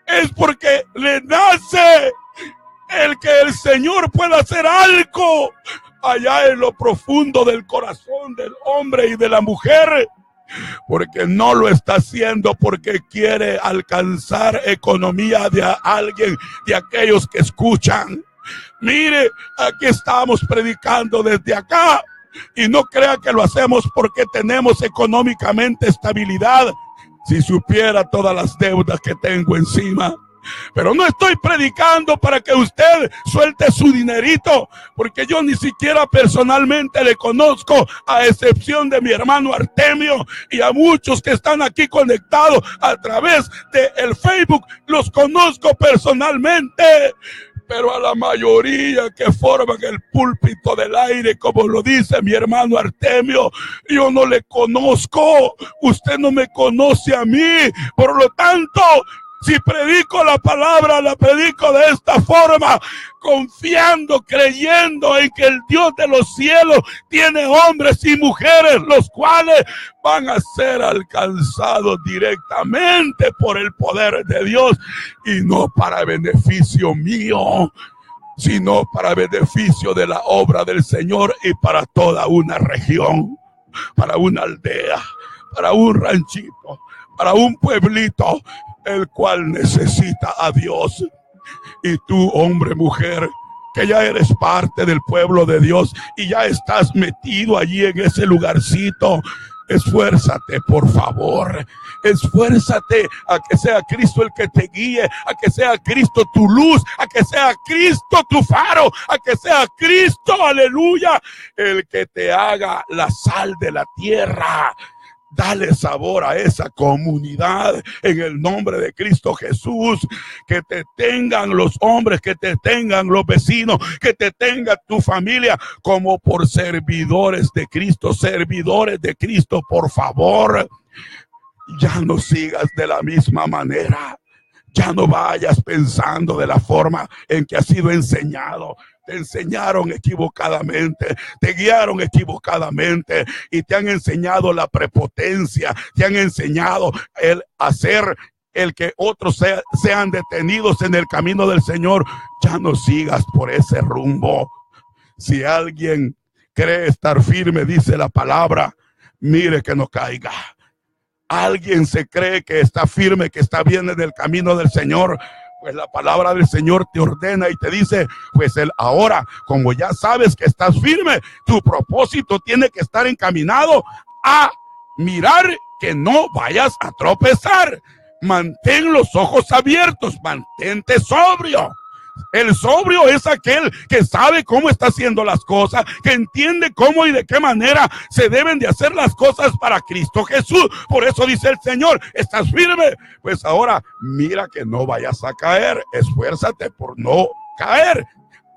es porque le nace el que el Señor pueda hacer algo allá en lo profundo del corazón del hombre y de la mujer, porque no lo está haciendo porque quiere alcanzar economía de alguien, de aquellos que escuchan. Mire, aquí estamos predicando desde acá y no crea que lo hacemos porque tenemos económicamente estabilidad. Si supiera todas las deudas que tengo encima. Pero no estoy predicando para que usted suelte su dinerito, porque yo ni siquiera personalmente le conozco, a excepción de mi hermano Artemio y a muchos que están aquí conectados a través del Facebook. Los conozco personalmente, pero a la mayoría que forman el púlpito del aire, como lo dice mi hermano Artemio, yo no le conozco. Usted no me conoce a mí. Por lo tanto, si predico la palabra, la predico de esta forma, confiando, creyendo en que el Dios de los cielos tiene hombres y mujeres, los cuales van a ser alcanzados directamente por el poder de Dios, y no para beneficio mío, sino para beneficio de la obra del Señor y para toda una región, para una aldea, para un ranchito, para un pueblito, el cual necesita a Dios. Y tú, hombre, mujer, que ya eres parte del pueblo de Dios y ya estás metido allí en ese lugarcito, esfuérzate, por favor. Esfuérzate a que sea Cristo el que te guíe, a que sea Cristo tu luz, a que sea Cristo tu faro, a que sea Cristo, aleluya, el que te haga la sal de la tierra. Dale sabor a esa comunidad en el nombre de Cristo Jesús. Que te tengan los hombres, que te tengan los vecinos, que te tenga tu familia como por servidores de Cristo, por favor. Ya no sigas de la misma manera. Ya no vayas pensando de la forma en que has sido enseñado. Te enseñaron equivocadamente, te guiaron equivocadamente y te han enseñado la prepotencia, te han enseñado el hacer el que otros sean detenidos en el camino del Señor. Ya no sigas por ese rumbo. Si alguien cree estar firme, dice la palabra, mire que no caiga. Alguien se cree que está firme, que está bien en el camino del Señor, pues la palabra del Señor te ordena y te dice, pues él ahora, como ya sabes que estás firme, tu propósito tiene que estar encaminado a mirar que no vayas a tropezar. Mantén los ojos abiertos, mantente sobrio. El sobrio es aquel que sabe cómo está haciendo las cosas, que entiende cómo y de qué manera se deben de hacer las cosas para Cristo Jesús. Por eso dice el Señor, ¿estás firme? Pues ahora mira que no vayas a caer. Esfuérzate por no caer.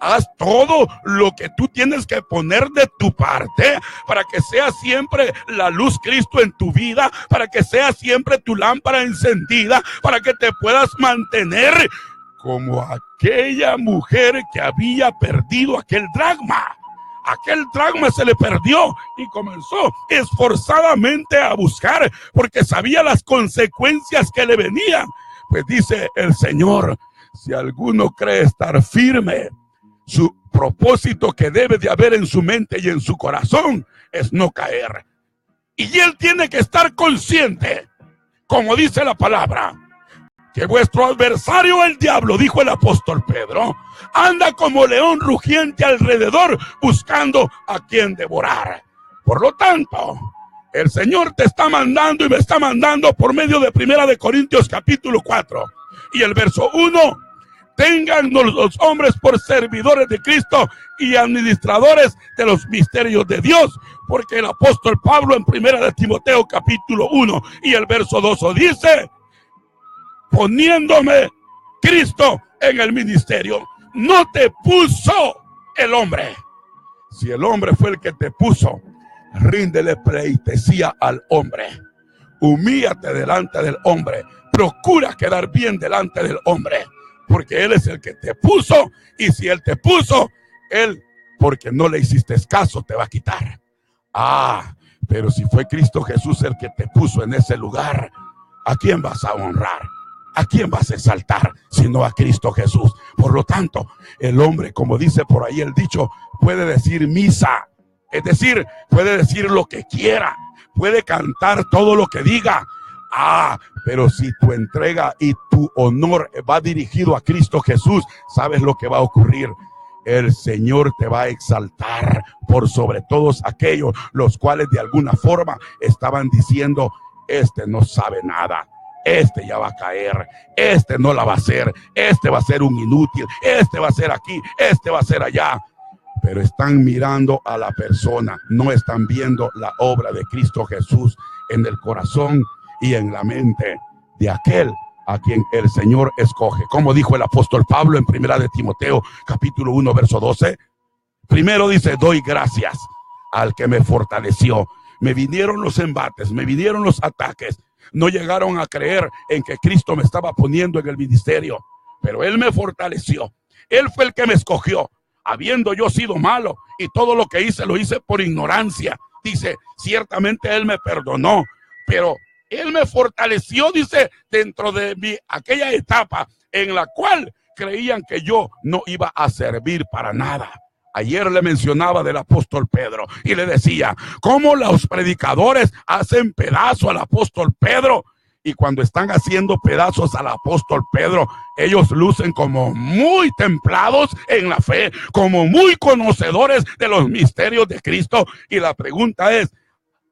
Haz todo lo que tú tienes que poner de tu parte para que sea siempre la luz Cristo en tu vida, para que sea siempre tu lámpara encendida, para que te puedas mantener como aquella mujer que había perdido aquel dracma. Aquel dracma se le perdió y comenzó esforzadamente a buscar porque sabía las consecuencias que le venían. Pues dice el Señor, si alguno cree estar firme, su propósito que debe de haber en su mente y en su corazón es no caer. Y él tiene que estar consciente, como dice la palabra, que vuestro adversario el diablo, dijo el apóstol Pedro, anda como león rugiente alrededor buscando a quien devorar. Por lo tanto, el Señor te está mandando y me está mandando por medio de 1 Corintios capítulo 4 y el verso 1. Tengan los hombres por servidores de Cristo y administradores de los misterios de Dios, porque el apóstol Pablo en 1 Timoteo capítulo 1 y el verso 2 dice, poniéndome Cristo en el ministerio. No te puso el hombre. Si el hombre fue el que te puso, ríndele pleitesía al hombre. Humíllate delante del hombre. Procura quedar bien delante del hombre, porque él es el que te puso. Y si él te puso, él, porque no le hiciste caso, te va a quitar. Pero si fue Cristo Jesús el que te puso en ese lugar, ¿a quién vas a honrar? ¿A quién vas a exaltar sino a Cristo Jesús? Por lo tanto, el hombre, como dice por ahí el dicho, puede decir misa. Es decir, puede decir lo que quiera, puede cantar todo lo que diga. Pero si tu entrega y tu honor va dirigido a Cristo Jesús, ¿sabes lo que va a ocurrir? El Señor te va a exaltar por sobre todos aquellos los cuales de alguna forma estaban diciendo: este no sabe nada, este ya va a caer, este no la va a hacer, este va a ser un inútil, este va a ser aquí, este va a ser allá. Pero están mirando a la persona, no están viendo la obra de Cristo Jesús en el corazón y en la mente de aquel a quien el Señor escoge. Como dijo el apóstol Pablo en 1 de Timoteo capítulo 1 verso 12. Primero dice: doy gracias al que me fortaleció. Me vinieron los embates, me vinieron los ataques. No llegaron a creer en que Cristo me estaba poniendo en el ministerio, pero Él me fortaleció. Él fue el que me escogió, habiendo yo sido malo, y todo lo que hice lo hice por ignorancia. Dice: ciertamente Él me perdonó, pero Él me fortaleció, dice, dentro de aquella etapa en la cual creían que yo no iba a servir para nada. Ayer le mencionaba del apóstol Pedro y le decía cómo los predicadores hacen pedazo al apóstol Pedro. Y cuando están haciendo pedazos al apóstol Pedro, ellos lucen como muy templados en la fe, como muy conocedores de los misterios de Cristo. Y la pregunta es: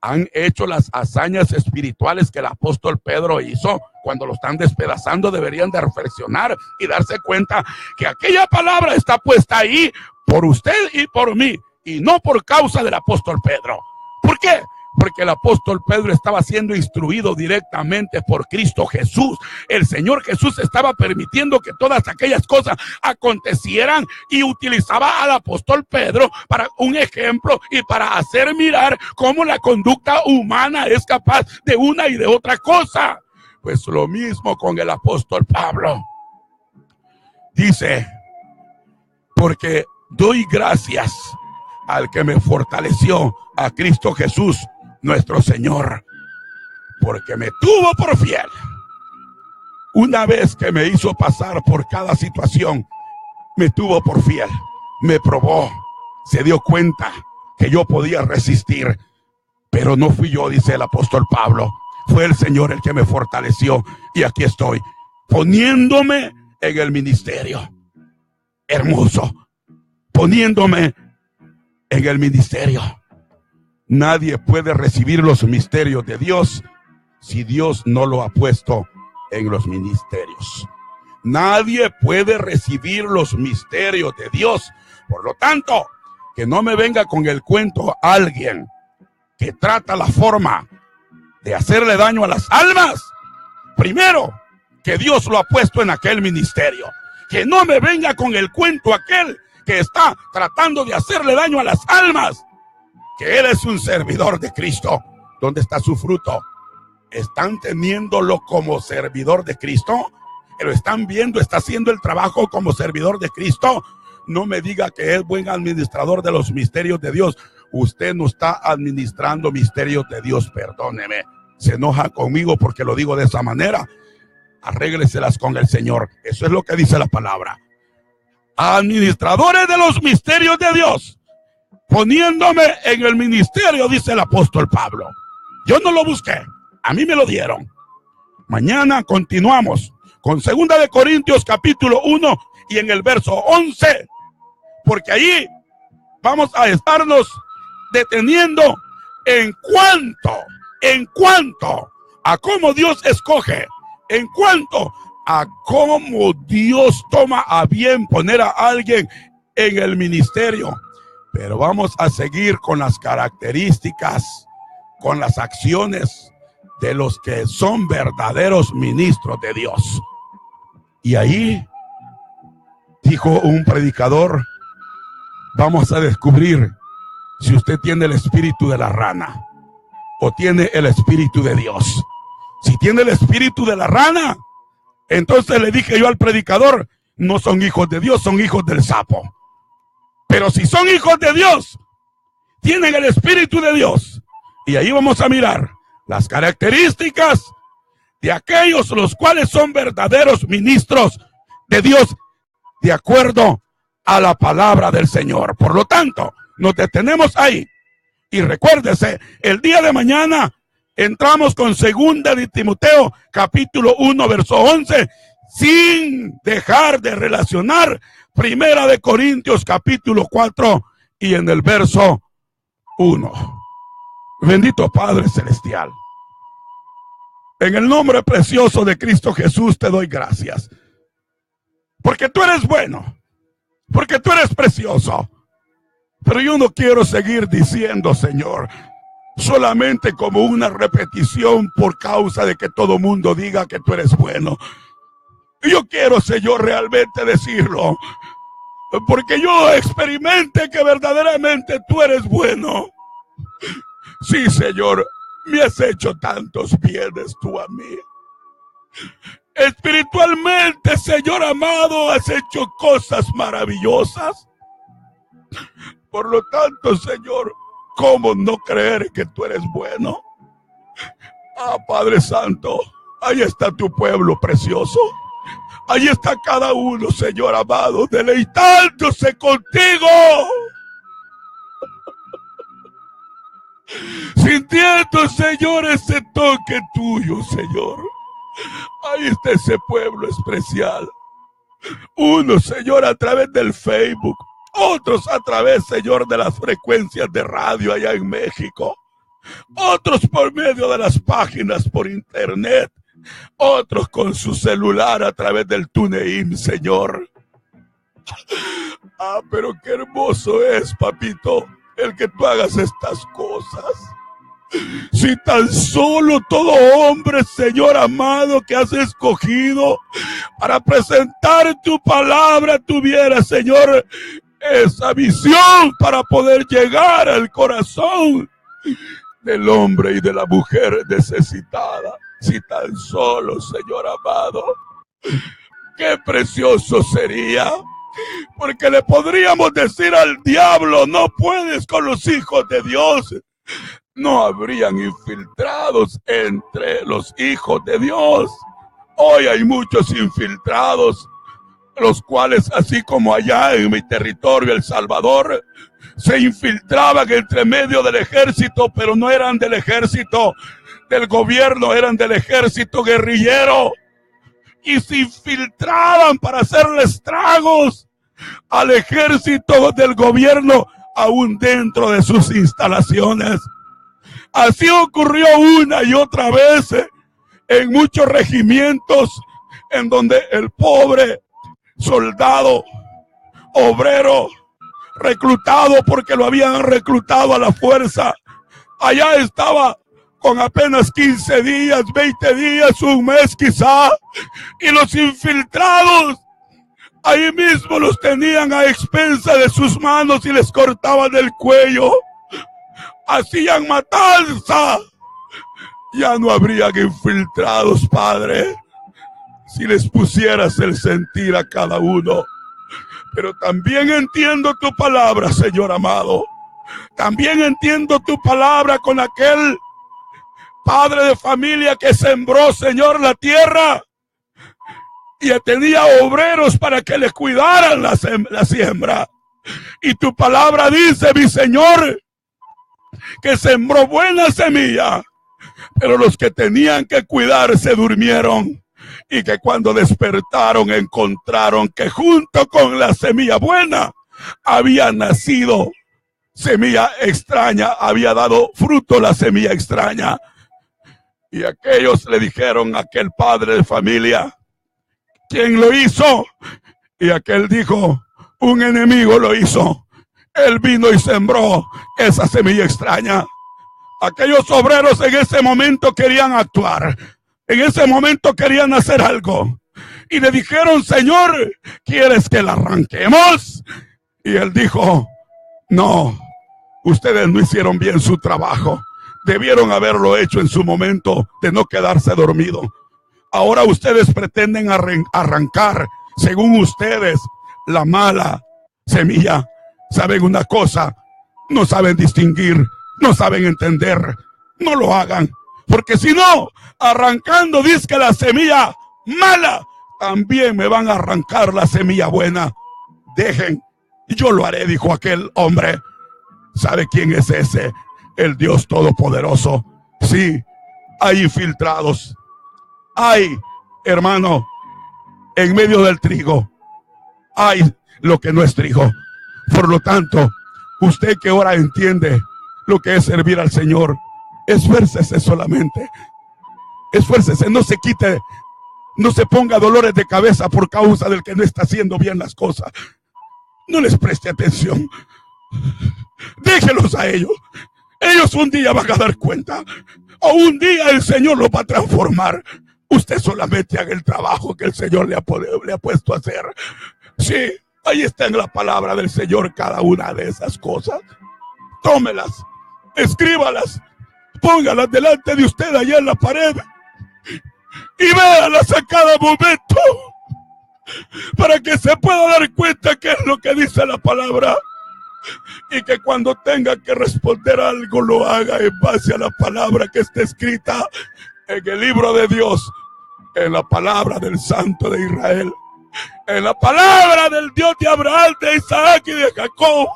¿han hecho las hazañas espirituales que el apóstol Pedro hizo? Cuando lo están despedazando, deberían de reflexionar y darse cuenta que aquella palabra está puesta ahí por usted y por mí, y no por causa del apóstol Pedro. ¿Por qué? Porque el apóstol Pedro estaba siendo instruido directamente por Cristo Jesús. El Señor Jesús estaba permitiendo que todas aquellas cosas acontecieran y utilizaba al apóstol Pedro para un ejemplo y para hacer mirar cómo la conducta humana es capaz de una y de otra cosa. Pues lo mismo con el apóstol Pablo. Dice: porque doy gracias al que me fortaleció, a Cristo Jesús nuestro Señor, porque me tuvo por fiel. Una vez que me hizo pasar por cada situación, me tuvo por fiel, me probó, se dio cuenta que yo podía resistir, pero no fui yo, dice el apóstol Pablo, fue el Señor el que me fortaleció, y aquí estoy, poniéndome en el ministerio. Hermoso, poniéndome en el ministerio. Nadie puede recibir los misterios de Dios si Dios no lo ha puesto en los ministerios. Nadie puede recibir los misterios de Dios. Por lo tanto, que no me venga con el cuento alguien que trata la forma de hacerle daño a las almas. Primero, que Dios lo ha puesto en aquel ministerio. Que no me venga con el cuento aquel que está tratando de hacerle daño a las almas, que él es un servidor de Cristo. ¿Dónde está su fruto? ¿Están teniéndolo como servidor de Cristo? ¿Lo están viendo? ¿Está haciendo el trabajo como servidor de Cristo? No me diga que es buen administrador de los misterios de Dios. Usted no está administrando misterios de Dios, perdóneme. Se enoja conmigo porque lo digo de esa manera. Arrégleselas con el Señor. Eso es lo que dice la palabra. Administradores de los misterios de Dios, poniéndome en el ministerio, dice el apóstol Pablo. Yo no lo busqué, a mí me lo dieron. Mañana continuamos con 2 de Corintios capítulo 1 y en el verso 11, porque allí vamos a estarnos deteniendo en cuanto a cómo Dios escoge, en cuanto a cómo Dios toma a bien poner a alguien en el ministerio. Pero vamos a seguir con las características, con las acciones de los que son verdaderos ministros de Dios. Y ahí, dijo un predicador, vamos a descubrir si usted tiene el espíritu de la rana o tiene el espíritu de Dios. Si tiene el espíritu de la rana, entonces le dije yo al predicador, no son hijos de Dios, son hijos del sapo. Pero si son hijos de Dios, tienen el espíritu de Dios. Y ahí vamos a mirar las características de aquellos los cuales son verdaderos ministros de Dios, de acuerdo a la palabra del Señor. Por lo tanto, nos detenemos ahí. Y recuérdese, el día de mañana Entramos con segunda de Timoteo, capítulo 1, verso 11, sin dejar de relacionar primera de Corintios, capítulo 4, y en el verso 1. Bendito Padre Celestial, en el nombre precioso de Cristo Jesús te doy gracias, porque tú eres bueno, porque tú eres precioso. Pero yo no quiero seguir diciendo, Señor, solamente como una repetición por causa de que todo mundo diga que tú eres bueno. Yo quiero, Señor, realmente decirlo, porque yo experimente que verdaderamente tú eres bueno. Sí, Señor, me has hecho tantos bienes tú a mí. Espiritualmente, Señor amado, has hecho cosas maravillosas. Por lo tanto, Señor, ¿cómo no creer que tú eres bueno? Ah, Padre Santo, ahí está tu pueblo precioso. Ahí está cada uno, Señor amado, deleitándose contigo. Sintiendo, Señor, ese toque tuyo, Señor. Ahí está ese pueblo especial. Unos, Señor, a través del Facebook. Otros a través, Señor, de las frecuencias de radio allá en México. Otros por medio de las páginas por internet. Otros con su celular a través del TuneIn, Señor. Ah, pero qué hermoso es, papito, el que tú hagas estas cosas. Si tan solo todo hombre, Señor amado, que has escogido para presentar tu palabra tuviera, Señor, esa visión para poder llegar al corazón del hombre y de la mujer necesitada. Si tan solo, Señor amado, qué precioso sería, porque le podríamos decir al diablo, no puedes con los hijos de Dios. No habrían infiltrados entre los hijos de Dios. Hoy hay muchos infiltrados, los cuales, así como allá en mi territorio, El Salvador, se infiltraban entre medio del ejército, pero no eran del ejército del gobierno, eran del ejército guerrillero, y se infiltraban para hacerle estragos al ejército del gobierno, aún dentro de sus instalaciones. Así ocurrió una y otra vez en muchos regimientos, en donde el pobre soldado, obrero, reclutado porque lo habían reclutado a la fuerza, allá estaba con apenas 15 días, 20 días, un mes quizá, y los infiltrados ahí mismo los tenían a expensa de sus manos y les cortaban el cuello, hacían matanza. Ya no habrían infiltrados, Padre, si les pusieras el sentir a cada uno. Pero también entiendo tu palabra, Señor amado. También entiendo tu palabra con aquel padre de familia que sembró, Señor, la tierra y tenía obreros para que le cuidaran la siembra. Y tu palabra dice, mi Señor, que sembró buena semilla, pero los que tenían que cuidar se durmieron, y que cuando despertaron encontraron que junto con la semilla buena había nacido semilla extraña, había dado fruto la semilla extraña. Y aquellos le dijeron a aquel padre de familia, ¿quién lo hizo? Y aquel dijo, un enemigo lo hizo. Él vino y sembró esa semilla extraña. Aquellos obreros en ese momento querían actuar. En ese momento querían hacer algo. Y le dijeron, Señor, ¿quieres que la arranquemos? Y él dijo, no, ustedes no hicieron bien su trabajo. Debieron haberlo hecho en su momento de no quedarse dormido. Ahora ustedes pretenden arrancar, según ustedes, la mala semilla. ¿Saben una cosa? No saben distinguir, no saben entender. No lo hagan, porque si no, arrancando dizque la semilla mala, también me van a arrancar la semilla buena. Dejen, yo lo haré, dijo aquel hombre. ¿Sabe quién es ese? El Dios Todopoderoso. Sí, hay infiltrados. Hay, hermano, en medio del trigo, hay lo que no es trigo. Por lo tanto, usted que ahora entiende lo que es servir al Señor, esfuércese solamente. Esfuércese, no se quite, no se ponga dolores de cabeza por causa del que no está haciendo bien las cosas. No les preste atención. Déjelos a ellos. Ellos un día van a dar cuenta. O un día el Señor los va a transformar. Usted solamente haga el trabajo que el Señor le ha puesto a hacer. Sí, ahí está en la palabra del Señor cada una de esas cosas. Tómelas, escríbalas, póngalas delante de usted allá en la pared y véalas a cada momento para que se pueda dar cuenta qué es lo que dice la palabra. Y que cuando tenga que responder algo lo haga en base a la palabra que está escrita en el libro de Dios, en la palabra del Santo de Israel, en la palabra del Dios de Abraham, de Isaac y de Jacob.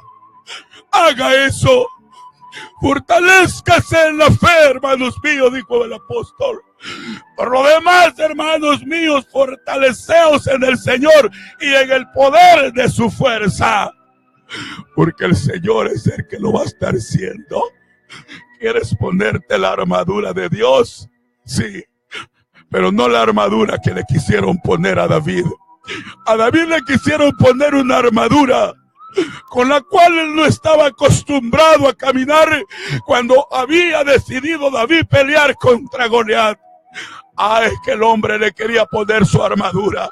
Haga eso. Fortalézcase en la fe, hermanos míos, dijo el apóstol. Por lo demás, hermanos míos, fortaleceos en el Señor y en el poder de su fuerza. Porque el Señor es el que lo va a estar haciendo. ¿Quieres ponerte la armadura de Dios? Sí, pero no la armadura que le quisieron poner a David. A David le quisieron poner una armadura con la cual él no estaba acostumbrado a caminar cuando había decidido David pelear contra Goliat. Es que el hombre le quería poner su armadura.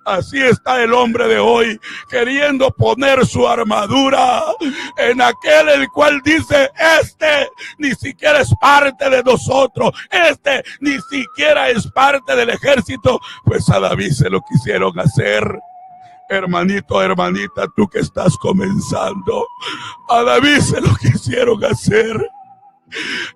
Así está el hombre de hoy, queriendo poner su armadura en aquel el cual dice: este ni siquiera es parte de nosotros, este ni siquiera es parte del ejército. Pues a David se lo quisieron hacer. Hermanito, hermanita, tú que estás comenzando, a David se lo quisieron hacer.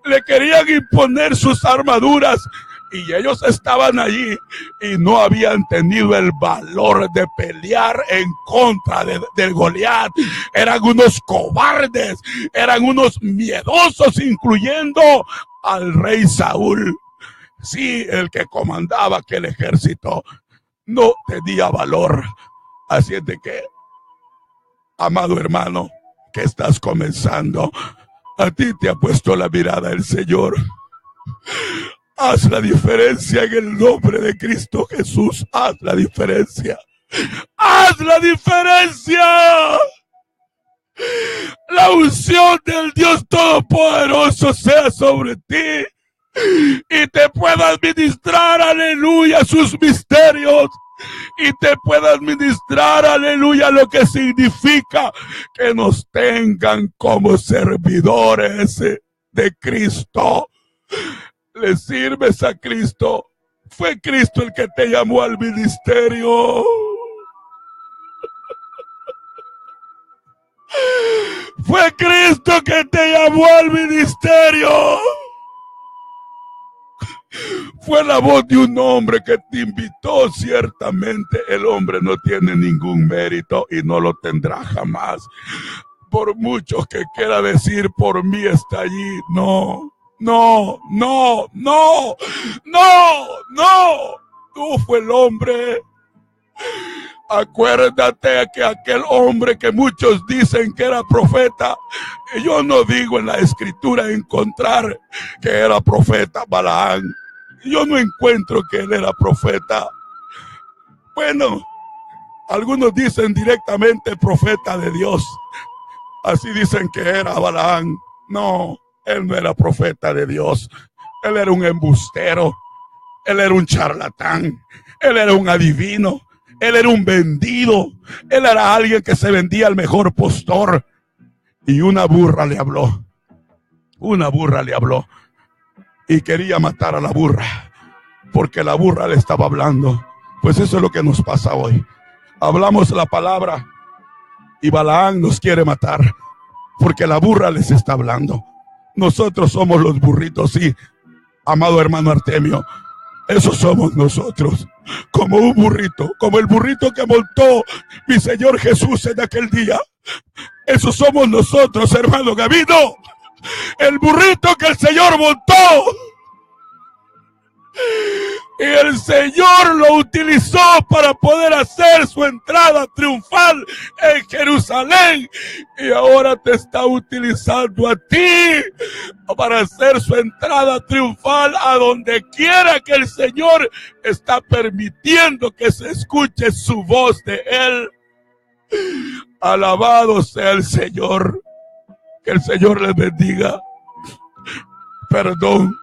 Le querían imponer sus armaduras. Y ellos estaban allí y no habían tenido el valor de pelear en contra del Goliat. Eran unos cobardes, eran unos miedosos, incluyendo al rey Saúl. Sí, el que comandaba aquel ejército no tenía valor. Así es de que, amado hermano, que estás comenzando, a ti te ha puesto la mirada el Señor. Haz la diferencia en el nombre de Cristo Jesús. Haz la diferencia. Haz la diferencia. La unción del Dios Todopoderoso sea sobre ti y te pueda administrar, aleluya, sus misterios. Y te pueda administrar, aleluya, lo que significa que nos tengan como servidores de Cristo. Le sirves a Cristo. Fue Cristo el que te llamó al ministerio. Fue Cristo que te llamó al ministerio. Fue la voz de un hombre que te invitó. Ciertamente el hombre no tiene ningún mérito y no lo tendrá jamás. Por mucho que quiera decir: por mí está allí. No. No. Tú fue el hombre. Acuérdate que aquel hombre que muchos dicen que era profeta, yo no digo en la escritura encontrar que era profeta Balaam. Yo no encuentro que él era profeta. Bueno, algunos dicen directamente profeta de Dios. Así dicen que era Balaam. No, él no era profeta de Dios. Él era un embustero. Él era un charlatán. Él era un adivino. Él era un vendido. Él era alguien que se vendía al mejor postor. Y una burra le habló. Una burra le habló. Y quería matar a la burra. Porque la burra le estaba hablando. Pues eso es lo que nos pasa hoy. Hablamos la palabra. Y Balaam nos quiere matar. Porque la burra les está hablando. Nosotros somos los burritos, sí. Amado hermano Artemio. Esos somos nosotros. Como un burrito. Como el burrito que montó mi Señor Jesús en aquel día. Esos somos nosotros, hermano Gavino. El burrito que el Señor montó. Y el Señor lo utilizó para poder hacer su entrada triunfal en Jerusalén. Y ahora te está utilizando a ti para hacer su entrada triunfal a donde quiera que el Señor está permitiendo que se escuche su voz de Él. Alabado sea el Señor. Que el Señor les bendiga. Perdón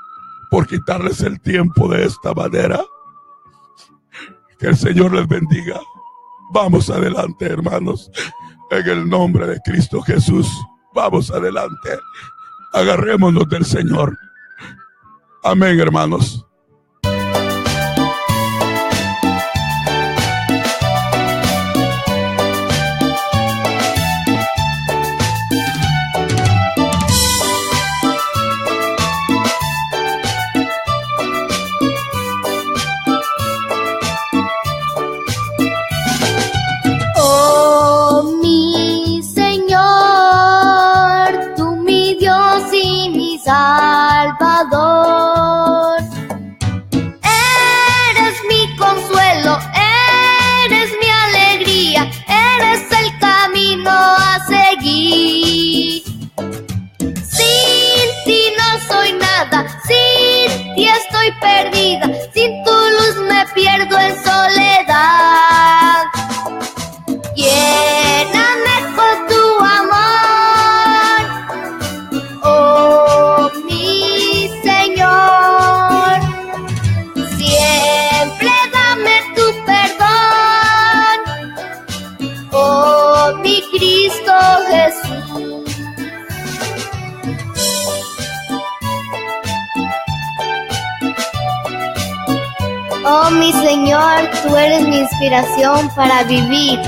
por quitarles el tiempo de esta manera. Que el Señor les bendiga. Vamos adelante, hermanos. En el nombre de Cristo Jesús. Vamos adelante. Agarrémonos del Señor. Amén, hermanos. Salvador, eres mi consuelo, eres mi alegría, eres el camino a seguir. Sin ti no soy nada, sin ti estoy perdida, sin tu luz me pierdo en soledad. Lléname con tu amor. Cristo Jesús. Oh mi Señor, tú eres mi inspiración para vivir.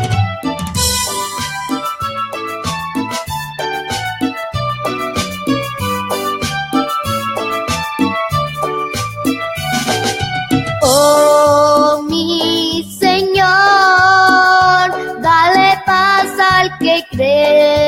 Oh mi Señor, dale paz al que cree.